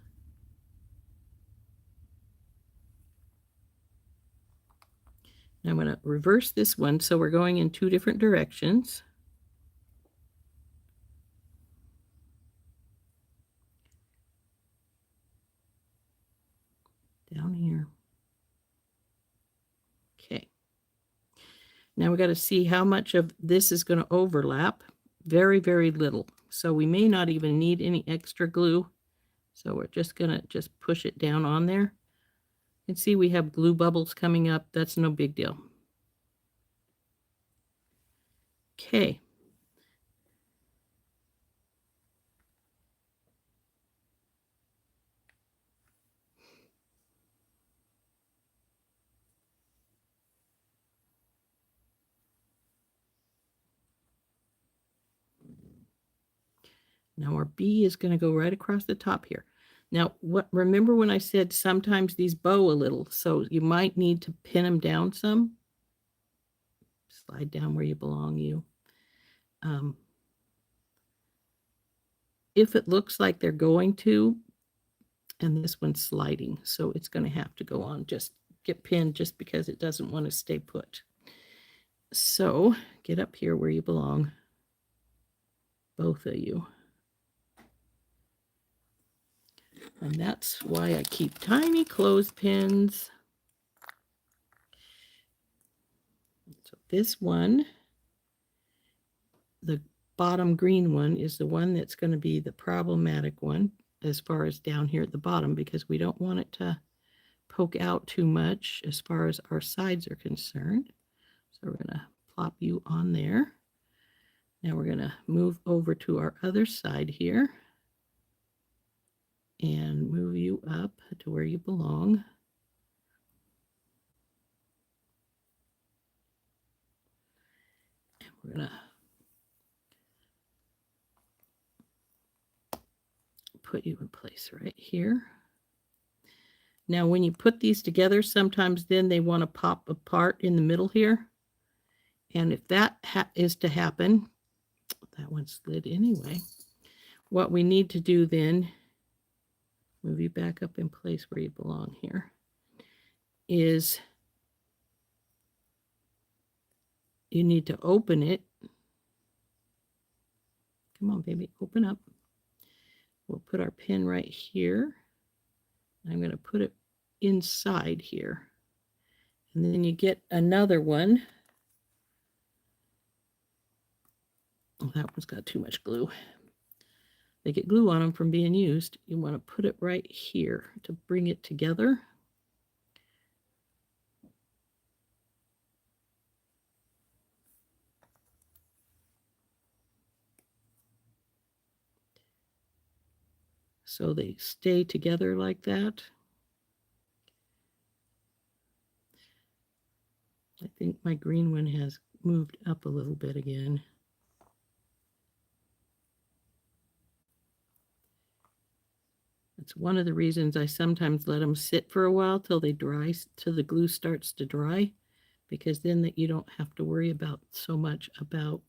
Now I'm going to reverse this one so we're going in 2 different directions. Down here. Okay. Now we got to see how much of this is going to overlap. Very, very little. So we may not even need any extra glue. So we're just going to push it down on there. You can see we have glue bubbles coming up. That's no big deal. Okay. Now our B is going to go right across the top here. Now, remember when I said sometimes these bow a little, so you might need to pin them down some. Slide down where you belong, you. If it looks like they're going to, and this one's sliding, so it's going to have to go on, just get pinned just because it doesn't want to stay put. So get up here where you belong, both of you. And that's why I keep tiny clothespins. So this one, the bottom green one, is the one that's going to be the problematic one as far as down here at the bottom, because we don't want it to poke out too much as far as our sides are concerned. So we're going to plop you on there. Now we're going to move over to our other side here and move you up to where you belong. And we're going to put you in place right here. Now, when you put these together, sometimes then they want to pop apart in the middle here. And if that is to happen, that one slid anyway. What we need to do then, move you back up in place where you belong here, is you need to open it. Come on, baby, open up. We'll put our pin right here. I'm going to put it inside here. And then you get another one. Oh, that one's got too much glue. They get glue on them from being used. You want to put it right here to bring it together. So they stay together like that. I think my green one has moved up a little bit again. That's one of the reasons I sometimes let them sit for a while till they dry, till the glue starts to dry, because then that you don't have to worry about so much about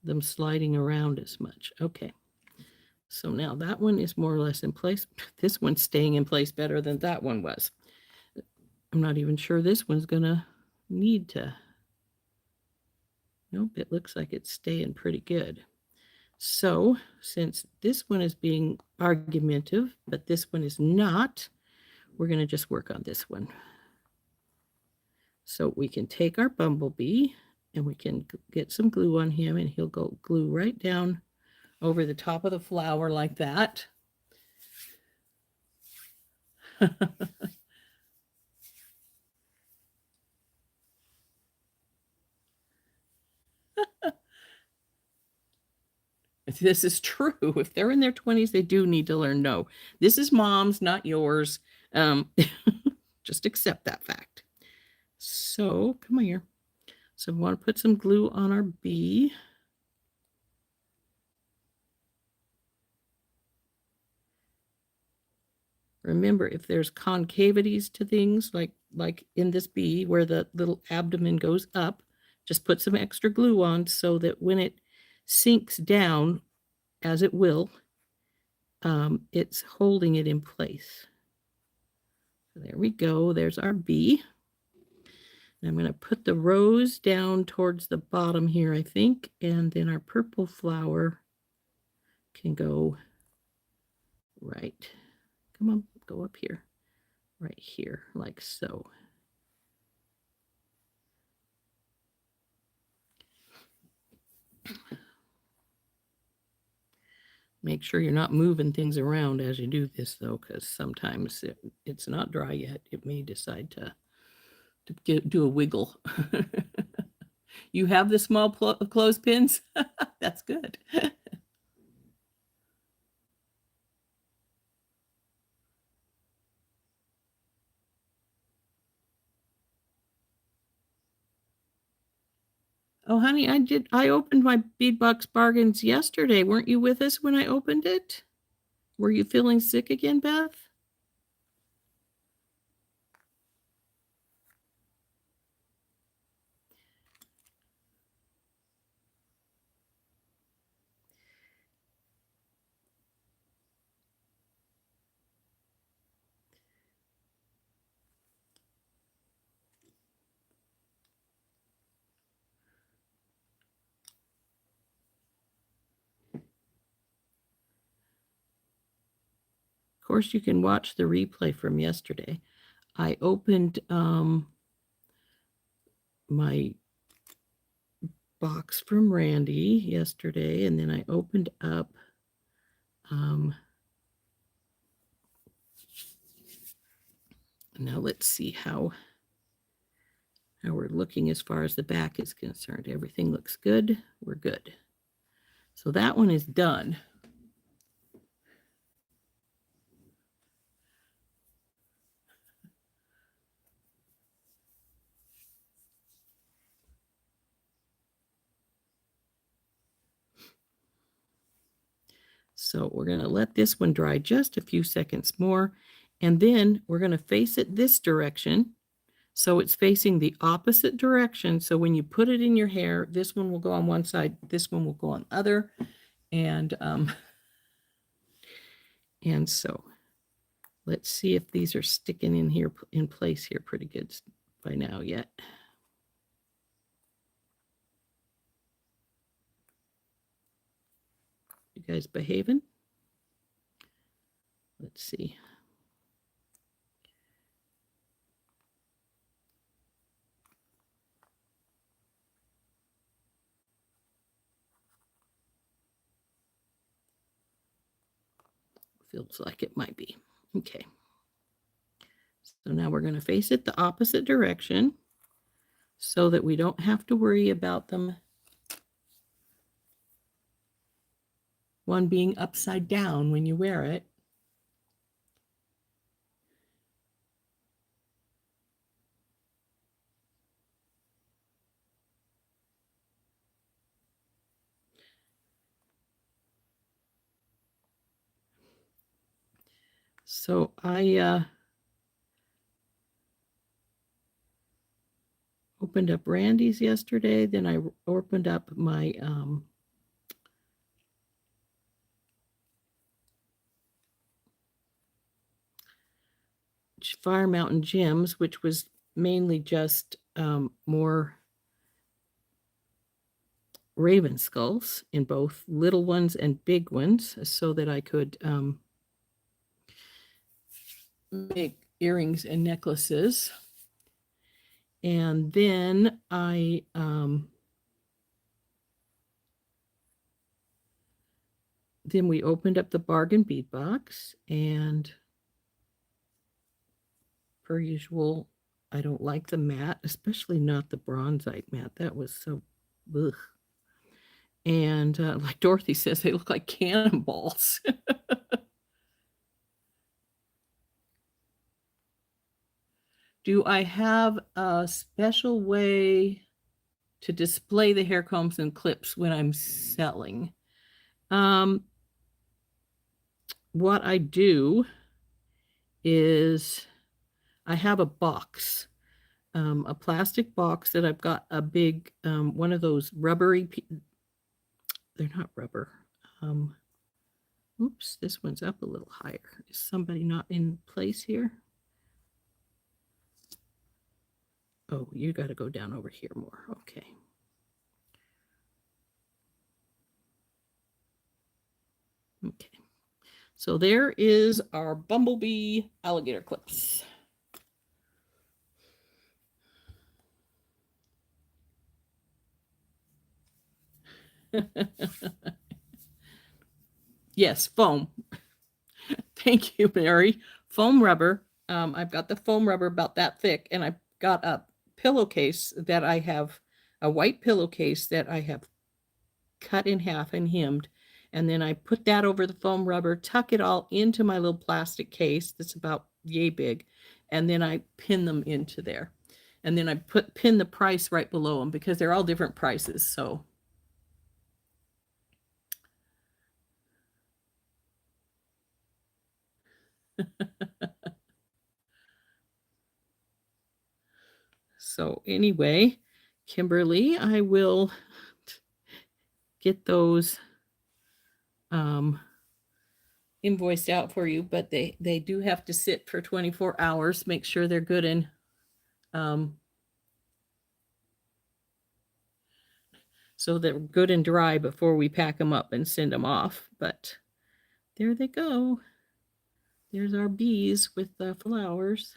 them sliding around as much. Okay, so now that one is more or less in place. This one's staying in place better than that one was. I'm not even sure this one's gonna need to. Nope, it looks like it's staying pretty good. So since this one is being argumentative, but this one is not, we're going to just work on this one. So we can take our bumblebee and we can get some glue on him, and he'll go glue right down over the top of the flower like that. This is true. If they're in their 20s, they do need to learn no. This is mom's, not yours. Just accept that fact. So come on here. So we want to put some glue on our bee. Remember, if there's concavities to things, like in this bee where the little abdomen goes up, just put some extra glue on so that when it sinks down, as it will, it's holding it in place. So there we go. There's our bee. And I'm going to put the rose down towards the bottom here, I think, and then our purple flower can go right. Come on, go up here. Right here, like so. Make sure you're not moving things around as you do this, though, because sometimes it's not dry yet. It may decide to do a wiggle. You have the small clothespins? That's good. Oh, honey, I opened my Beadbox Bargains yesterday. Weren't you with us when I opened it? Were you feeling sick again, Beth? Of course, you can watch the replay from yesterday. I opened my box from Randy yesterday, and then I opened up now let's see how how we're looking as far as the back is concerned. Everything looks good. We're good. So that one is done. So we're going to let this one dry just a few seconds more. And then we're going to face it this direction. So it's facing the opposite direction. So when you put it in your hair, this one will go on one side, this one will go on the other. And so let's see if these are sticking in here in place here pretty good by now yet. You guys behaving? Let's see. Feels like it might be. Okay. So now we're going to face it the opposite direction so that we don't have to worry about them one being upside down when you wear it. So I opened up Randy's yesterday. Then I opened up my Fire Mountain Gems, which was mainly just more raven skulls in both little ones and big ones so that I could make earrings and necklaces. And then I then we opened up the bargain bead box, and per usual, I don't like the matte, especially not the bronzite matte. That was so ugh. And like Dorothy says, they look like cannonballs. Do I have a special way to display the hair combs and clips when I'm selling? What I do is I have a box, a plastic box that I've got a big, one of those rubbery, they're not rubber. Oops, this one's up a little higher. Is somebody not in place here? Oh, you got to go down over here more. Okay. Okay. So there is our bumblebee alligator clips. Yes, foam. Thank you, Mary. Foam rubber. I've got the foam rubber about that thick, and I've got a pillowcase that I have, a white pillowcase that I have cut in half and hemmed. And then I put that over the foam rubber, tuck it all into my little plastic case that's about yay big, and then I pin them into there. And then I pin the price right below them because they're all different prices. So so anyway, Kimberly, I will get those invoiced out for you, but they do have to sit for 24 hours. Make sure they're good and so they're good and dry before we pack them up and send them off. But there they go. There's our bees with the flowers.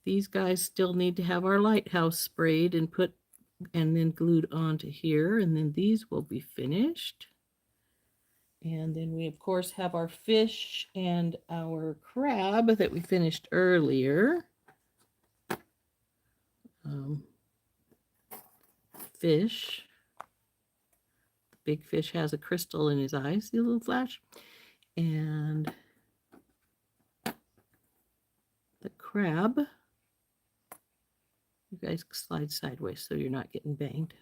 These guys still need to have our lighthouse sprayed and put and then glued onto here. And then these will be finished. And then we, of course, have our fish and our crab that we finished earlier. um, fish. The big fish has a crystal in his eyes, see a little flash. And the crab, you guys slide sideways so you're not getting banged.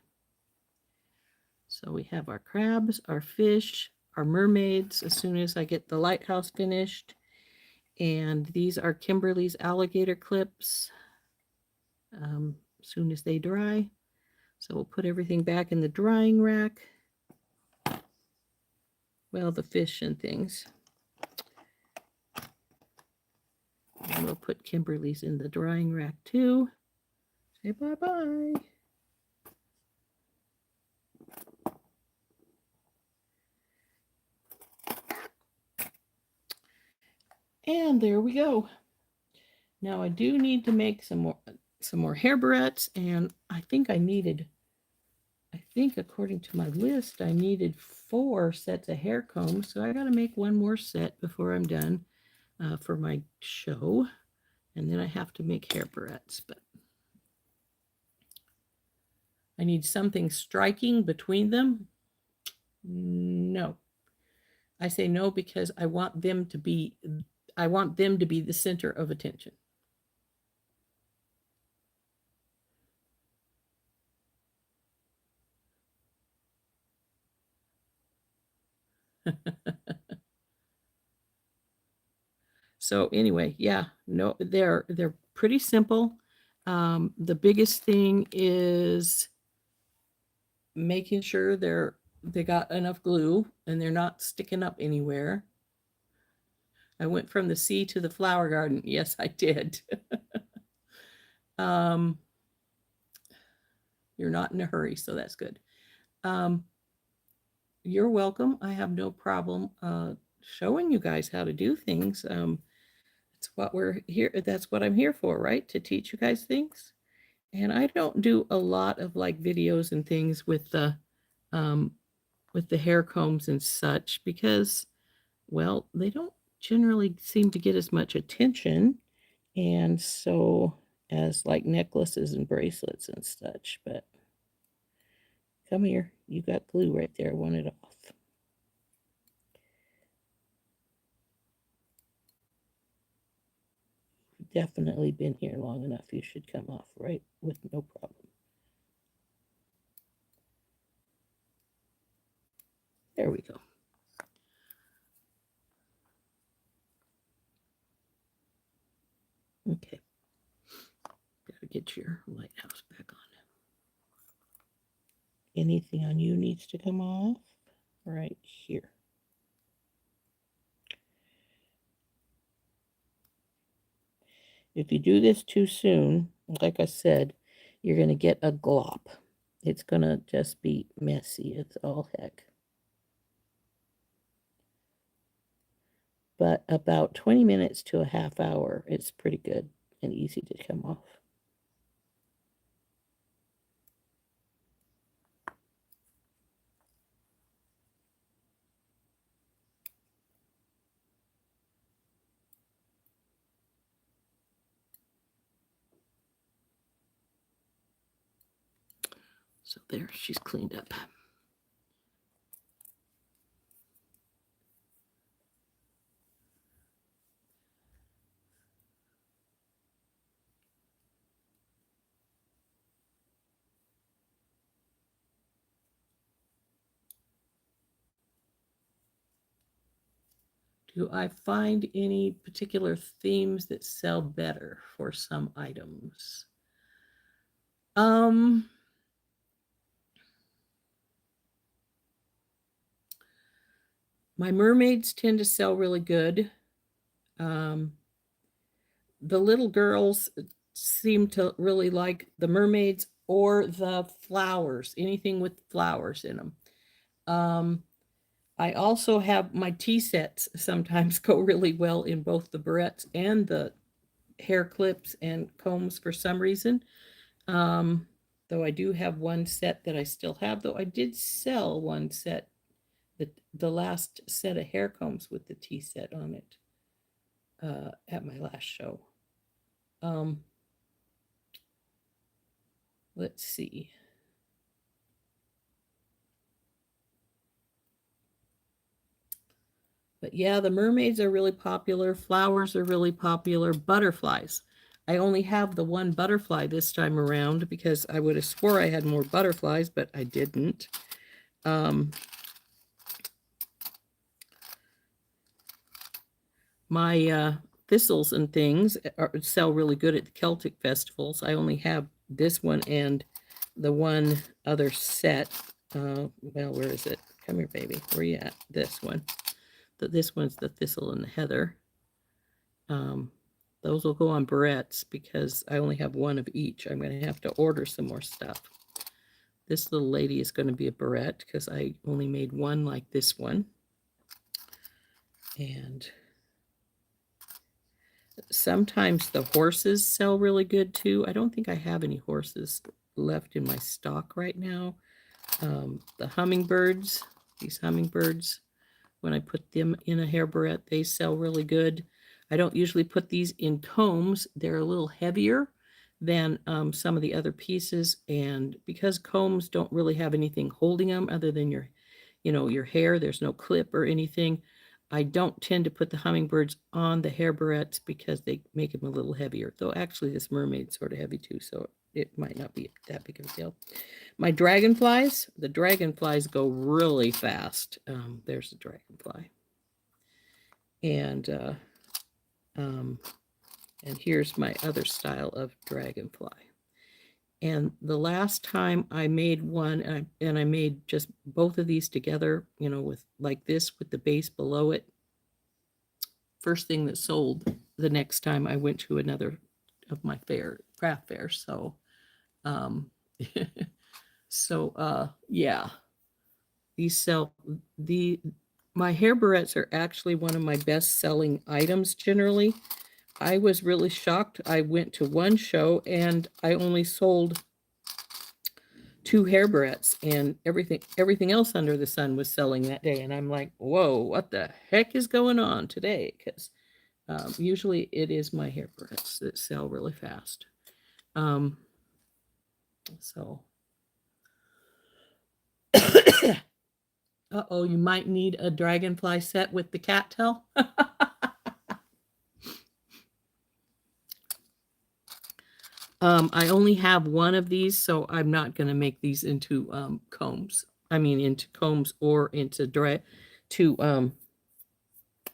So we have our crabs, our fish, our mermaids as soon as I get the lighthouse finished. And these are Kimberly's alligator clips as soon as they dry. So we'll put everything back in the drying rack. Well, the fish and things. And we'll put Kimberly's in the drying rack too. Say bye-bye. And there we go. Now I do need to make some more hair barrettes, and I think according to my list, I needed 4 sets of hair combs, so I got to make one more set before I'm done for my show, and then I have to make hair barrettes, but I need something striking between them. No. I say no because I want them to be the center of attention. So anyway, yeah, no, they're pretty simple. The biggest thing is making sure they got enough glue and they're not sticking up anywhere. I went from the sea to the flower garden. Yes, I did. You're not in a hurry, so that's good. You're welcome. I have no problem showing you guys how to do things. That's what we're here. That's what I'm here for, right? To teach you guys things. And I don't do a lot of like videos and things with the hair combs and such because, well, they don't generally seem to get as much attention, and so as like necklaces and bracelets and such. But come here, you got glue right there. I want it off. Definitely been here long enough. You should come off right with no problem. There we go. Okay. Gotta get your lighthouse back on. Anything on you needs to come off right here. If you do this too soon, like I said, you're going to get a glop. It's going to just be messy. It's all heck. But about 20 minutes to a half hour, it's pretty good and easy to come off. So there, she's cleaned up. Do I find any particular themes that sell better for some items? My mermaids tend to sell really good. The little girls seem to really like the mermaids or the flowers, anything with flowers in them. I also have my tea sets sometimes go really well in both the barrettes and the hair clips and combs for some reason. Though I do have one set that I still have, though I did sell one set, the last set of hair combs with the tea set on it at my last show. let's see. But yeah, the mermaids are really popular. Flowers are really popular. Butterflies. I only have the one butterfly this time around because I would have swore I had more butterflies, but I didn't. My thistles and things sell really good at the Celtic festivals. I only have this one and the one other set. Well, where is it? Come here, baby. Where you at? This one. This one's the thistle and the heather. Those will go on barrettes because I only have one of each. I'm going to have to order some more stuff. This little lady is going to be a barrette because I only made one like this one. And sometimes the horses sell really good too. I don't think I have any horses left in my stock right now. The hummingbirds, these hummingbirds, when I put them in a hair barrette, they sell really good. I don't usually put these in combs. They're a little heavier than some of the other pieces. And because combs don't really have anything holding them other than your hair, there's no clip or anything. I don't tend to put the hummingbirds on the hair barrettes because they make them a little heavier. Though actually this mermaid's sort of heavy too, so it might not be that big of a deal. My dragonflies, the dragonflies go really fast. There's the dragonfly. And here's my other style of dragonfly. And the last time I made one, and I made just both of these together, with like this with the base below it. First thing that sold the next time I went to another of my craft fairs. So, yeah, these sell. My hair barrettes are actually one of my best selling items generally. I was really shocked. I went to one show and I only sold 2 hair barrettes, and everything else under the sun was selling that day. And I'm like, whoa, what the heck is going on today? Because usually it is my hair barrettes that sell really fast. So, uh-oh, you might need a dragonfly set with the cattail. I only have one of these, so I'm not going to make these into combs. I mean, into combs or into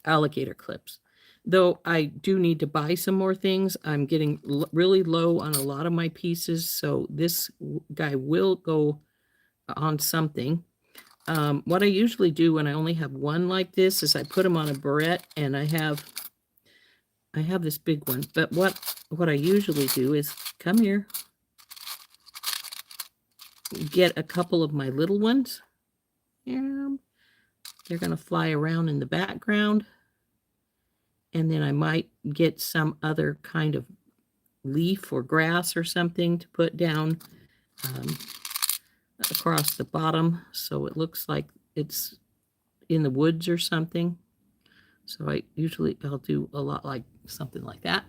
alligator clips. Though I do need to buy some more things. I'm getting really low on a lot of my pieces, so this guy will go on something. What I usually do when I only have one like this is I put them on a barrette, and I have this big one. But what I usually do is come here, get a couple of my little ones. And they're going to fly around in the background. And then I might get some other kind of leaf or grass or something to put down across the bottom so it looks like it's in the woods or something. So I'll do a lot like something like that.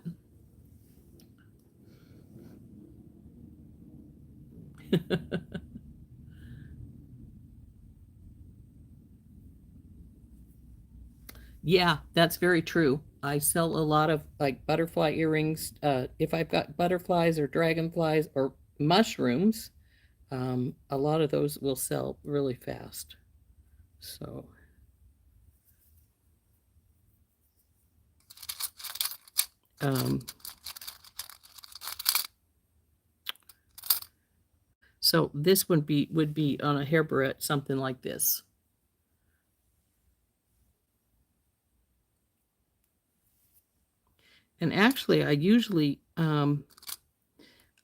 Yeah, that's very true. I sell a lot of like butterfly earrings. If I've got butterflies or dragonflies or mushrooms, a lot of those will sell really fast. So, so this would be on a hair barrette, something like this. And actually,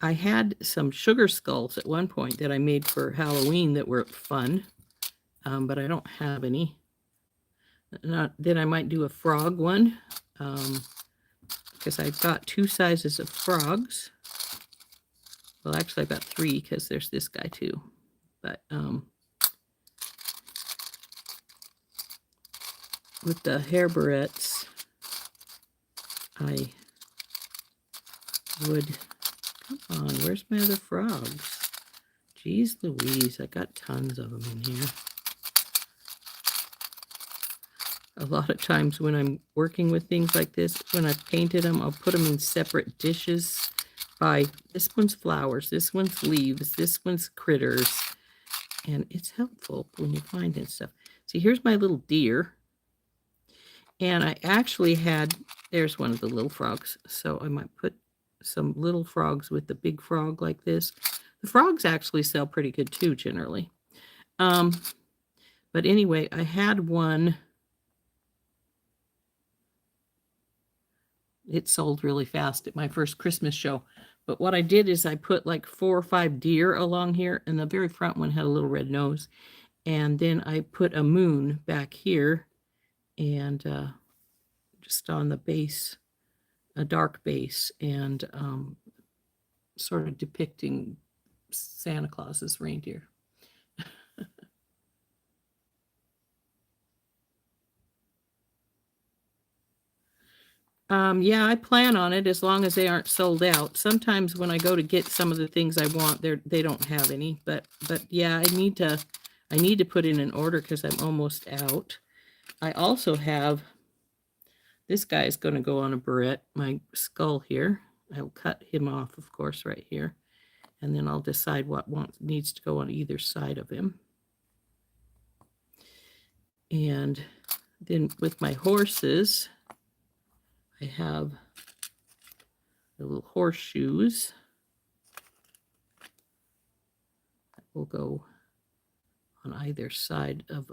I had some sugar skulls at one point that I made for Halloween that were fun, but I don't have any. Then I might do a frog one, because I've got 2 sizes of frogs. Well, actually, I've got 3 because there's this guy too. But with the hair barrettes, I would... Come on, where's my other frogs? Jeez Louise, I got tons of them in here. A lot of times when I'm working with things like this, when I've painted them, I'll put them in separate dishes by this one's flowers, this one's leaves, this one's critters. And it's helpful when you find that stuff. See, here's my little deer. And I actually had, there's one of the little frogs. So I might put some little frogs with the big frog like this. The frogs actually sell pretty good too, generally. But anyway, I had one. It sold really fast at my first Christmas show. But what I did is I put like 4 or 5 deer along here, and the very front one had a little red nose. And then I put a moon back here, and just on the base, a dark base, and sort of depicting Santa Claus's reindeer. Yeah, I plan on it as long as they aren't sold out. Sometimes when I go to get some of the things I want, they don't have any. But yeah, I need to put in an order because I'm almost out. I also have, this guy is going to go on a barrette, my skull here. I'll cut him off, of course, right here. And then I'll decide what needs to go on either side of him. And then with my horses, I have the little horseshoes that will go on either side of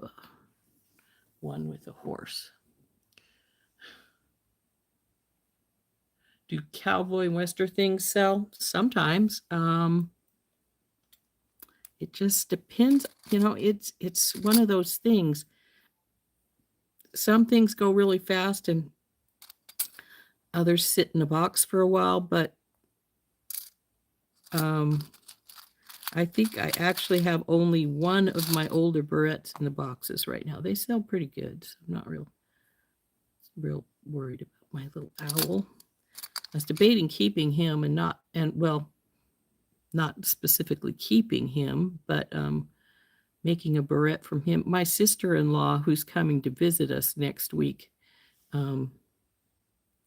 one with a horse. Do cowboy and western things sell? Sometimes. It just depends. You know, it's one of those things. Some things go really fast and others sit in a box for a while, but I think I actually have only one of my older Barrettes in the boxes right now. They sell pretty good, so I'm not real worried about my little owl. I was debating keeping him not specifically keeping him, but making a barrette from him. My sister-in-law, who's coming to visit us next week,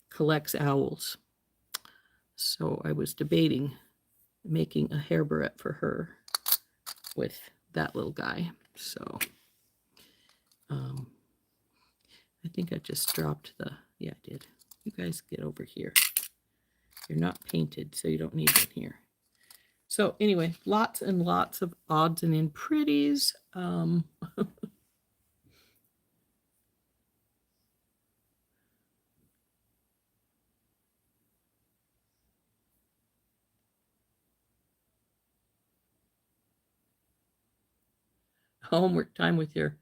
collects owls. So I was debating making a hair barrette for her with that little guy. So I think I just dropped yeah, I did. You guys get over here. You're not painted, so you don't need it here. So anyway, lots and lots of odds and end pretties. Homework time with your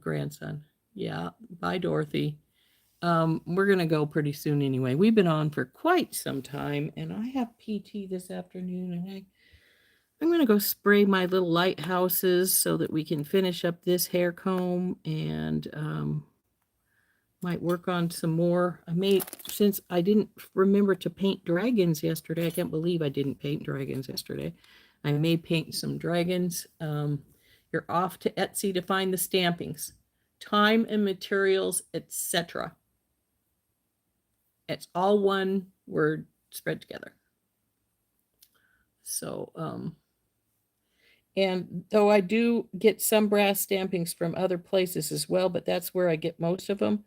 grandson. Yeah, bye, Dorothy. We're going to go pretty soon anyway. We've been on for quite some time, and I have PT this afternoon, and I'm going to go spray my little lighthouses so that we can finish up this hair comb, and might work on some more. Since I didn't remember to paint dragons yesterday, I can't believe I didn't paint dragons yesterday. I may paint some dragons. You're off to Etsy to find the stampings, time and materials, etc. It's all one word spread together. So, and though I do get some brass stampings from other places as well, but that's where I get most of them.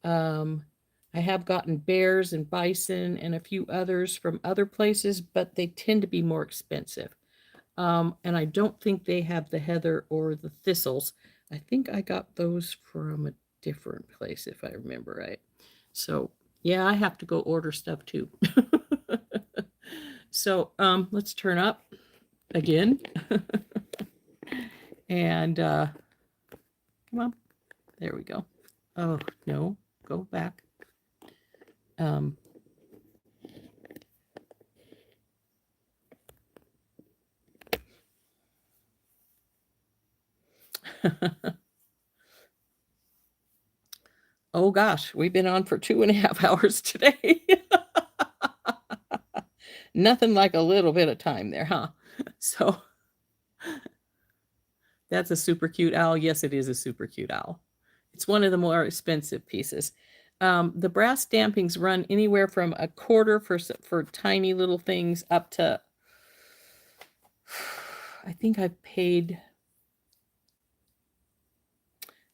I have gotten bears and bison and a few others from other places, but they tend to be more expensive. And I don't think they have the heather or the thistles. I think I got those from a different place, if I remember right. So yeah, I have to go order stuff too. So let's turn up again. And come on, there we go. Oh no, go back. Oh gosh, we've been on for 2.5 hours today. Nothing like a little bit of time there, huh? So That's a super cute owl. Yes, it is a super cute owl. It's one of the more expensive pieces. The brass stampings run anywhere from a quarter for tiny little things up to, I think I've paid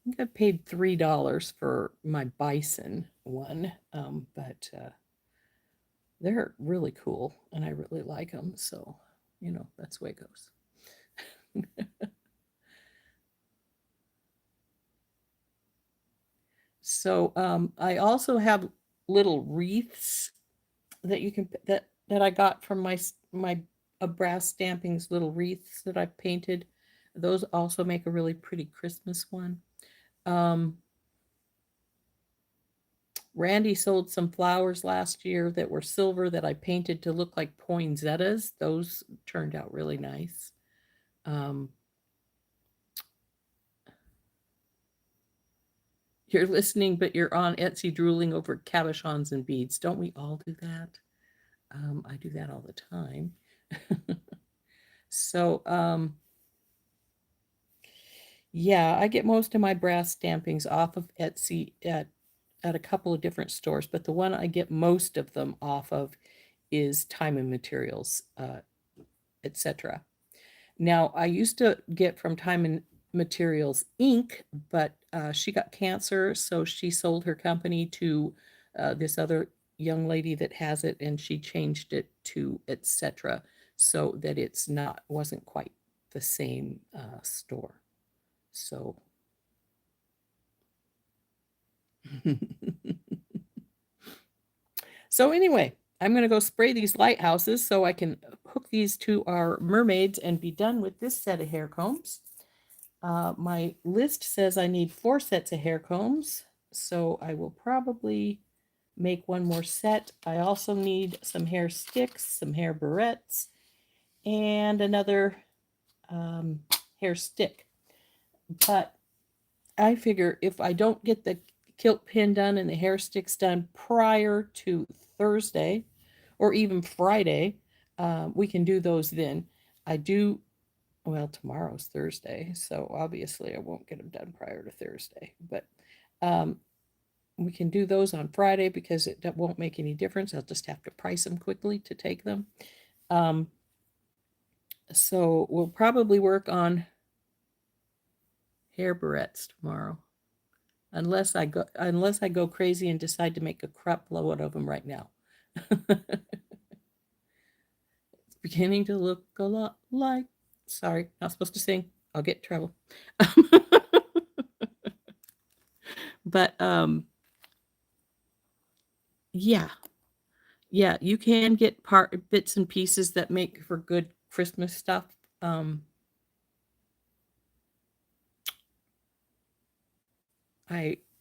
$3 for my bison one, but they're really cool and I really like them. So, that's the way it goes. So I also have little wreaths that you can that I got from my brass stampings, little wreaths that I painted. Those also make a really pretty Christmas one. Um, Randy sold some flowers last year that were silver that I painted to look like poinsettias. Those turned out really nice. Um, you're listening, but you're on Etsy drooling over cabochons and beads. Don't we all do that? I do that all the time. So, yeah, I get most of my brass stampings off of Etsy at a couple of different stores, but the one I get most of them off of is Time and Materials, etc. Now, I used to get from Time and Materials Inc., but she got cancer, so she sold her company to this other young lady that has it, and she changed it to etc. so that wasn't quite the same store. So so anyway, I'm going to go spray these lighthouses so I can hook these to our mermaids and be done with this set of hair combs. My list says I need 4 sets of hair combs, so I will probably make one more set. I also need some hair sticks, some hair barrettes, and another hair stick. But I figure if I don't get the kilt pin done and the hair sticks done prior to Thursday or even Friday, we can do those then. Well, tomorrow's Thursday, so obviously I won't get them done prior to Thursday, but we can do those on Friday because that won't make any difference. I'll just have to price them quickly to take them. So we'll probably work on hair barrettes tomorrow. Unless I go crazy and decide to make a crap load of them right now. It's beginning to look a lot like, sorry, not supposed to sing. I'll get in trouble. But yeah, you can get bits and pieces that make for good Christmas stuff.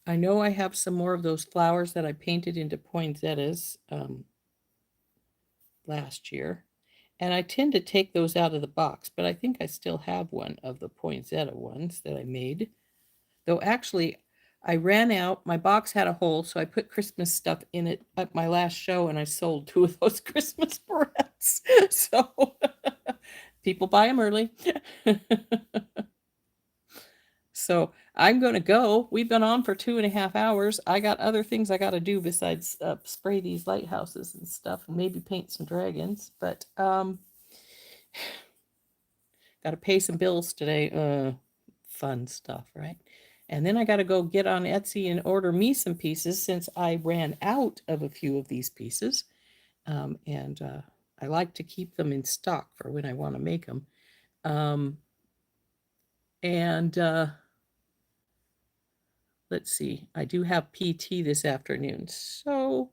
I know I have some more of those flowers that I painted into poinsettias last year, and I tend to take those out of the box, but I think I still have one of the poinsettia ones that I made. Though actually, I ran out. My box had a hole, so I put Christmas stuff in it at my last show, and I sold 2 of those Christmas barrettes. So people buy them early. So I'm going to go. We've been on for 2.5 hours. I got other things I got to do besides spray these lighthouses and stuff, and maybe paint some dragons. But got to pay some bills today. Fun stuff, right? And then I got to go get on Etsy and order me some pieces since I ran out of a few of these pieces. And I like to keep them in stock for when I want to make them. Let's see, I do have PT this afternoon, so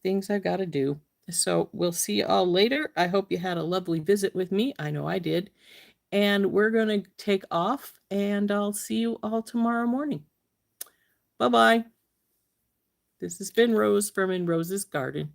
things I've got to do. So we'll see you all later. I hope you had a lovely visit with me. I know I did. And we're going to take off, and I'll see you all tomorrow morning. Bye-bye. This has been Rose from In Rose's Garden.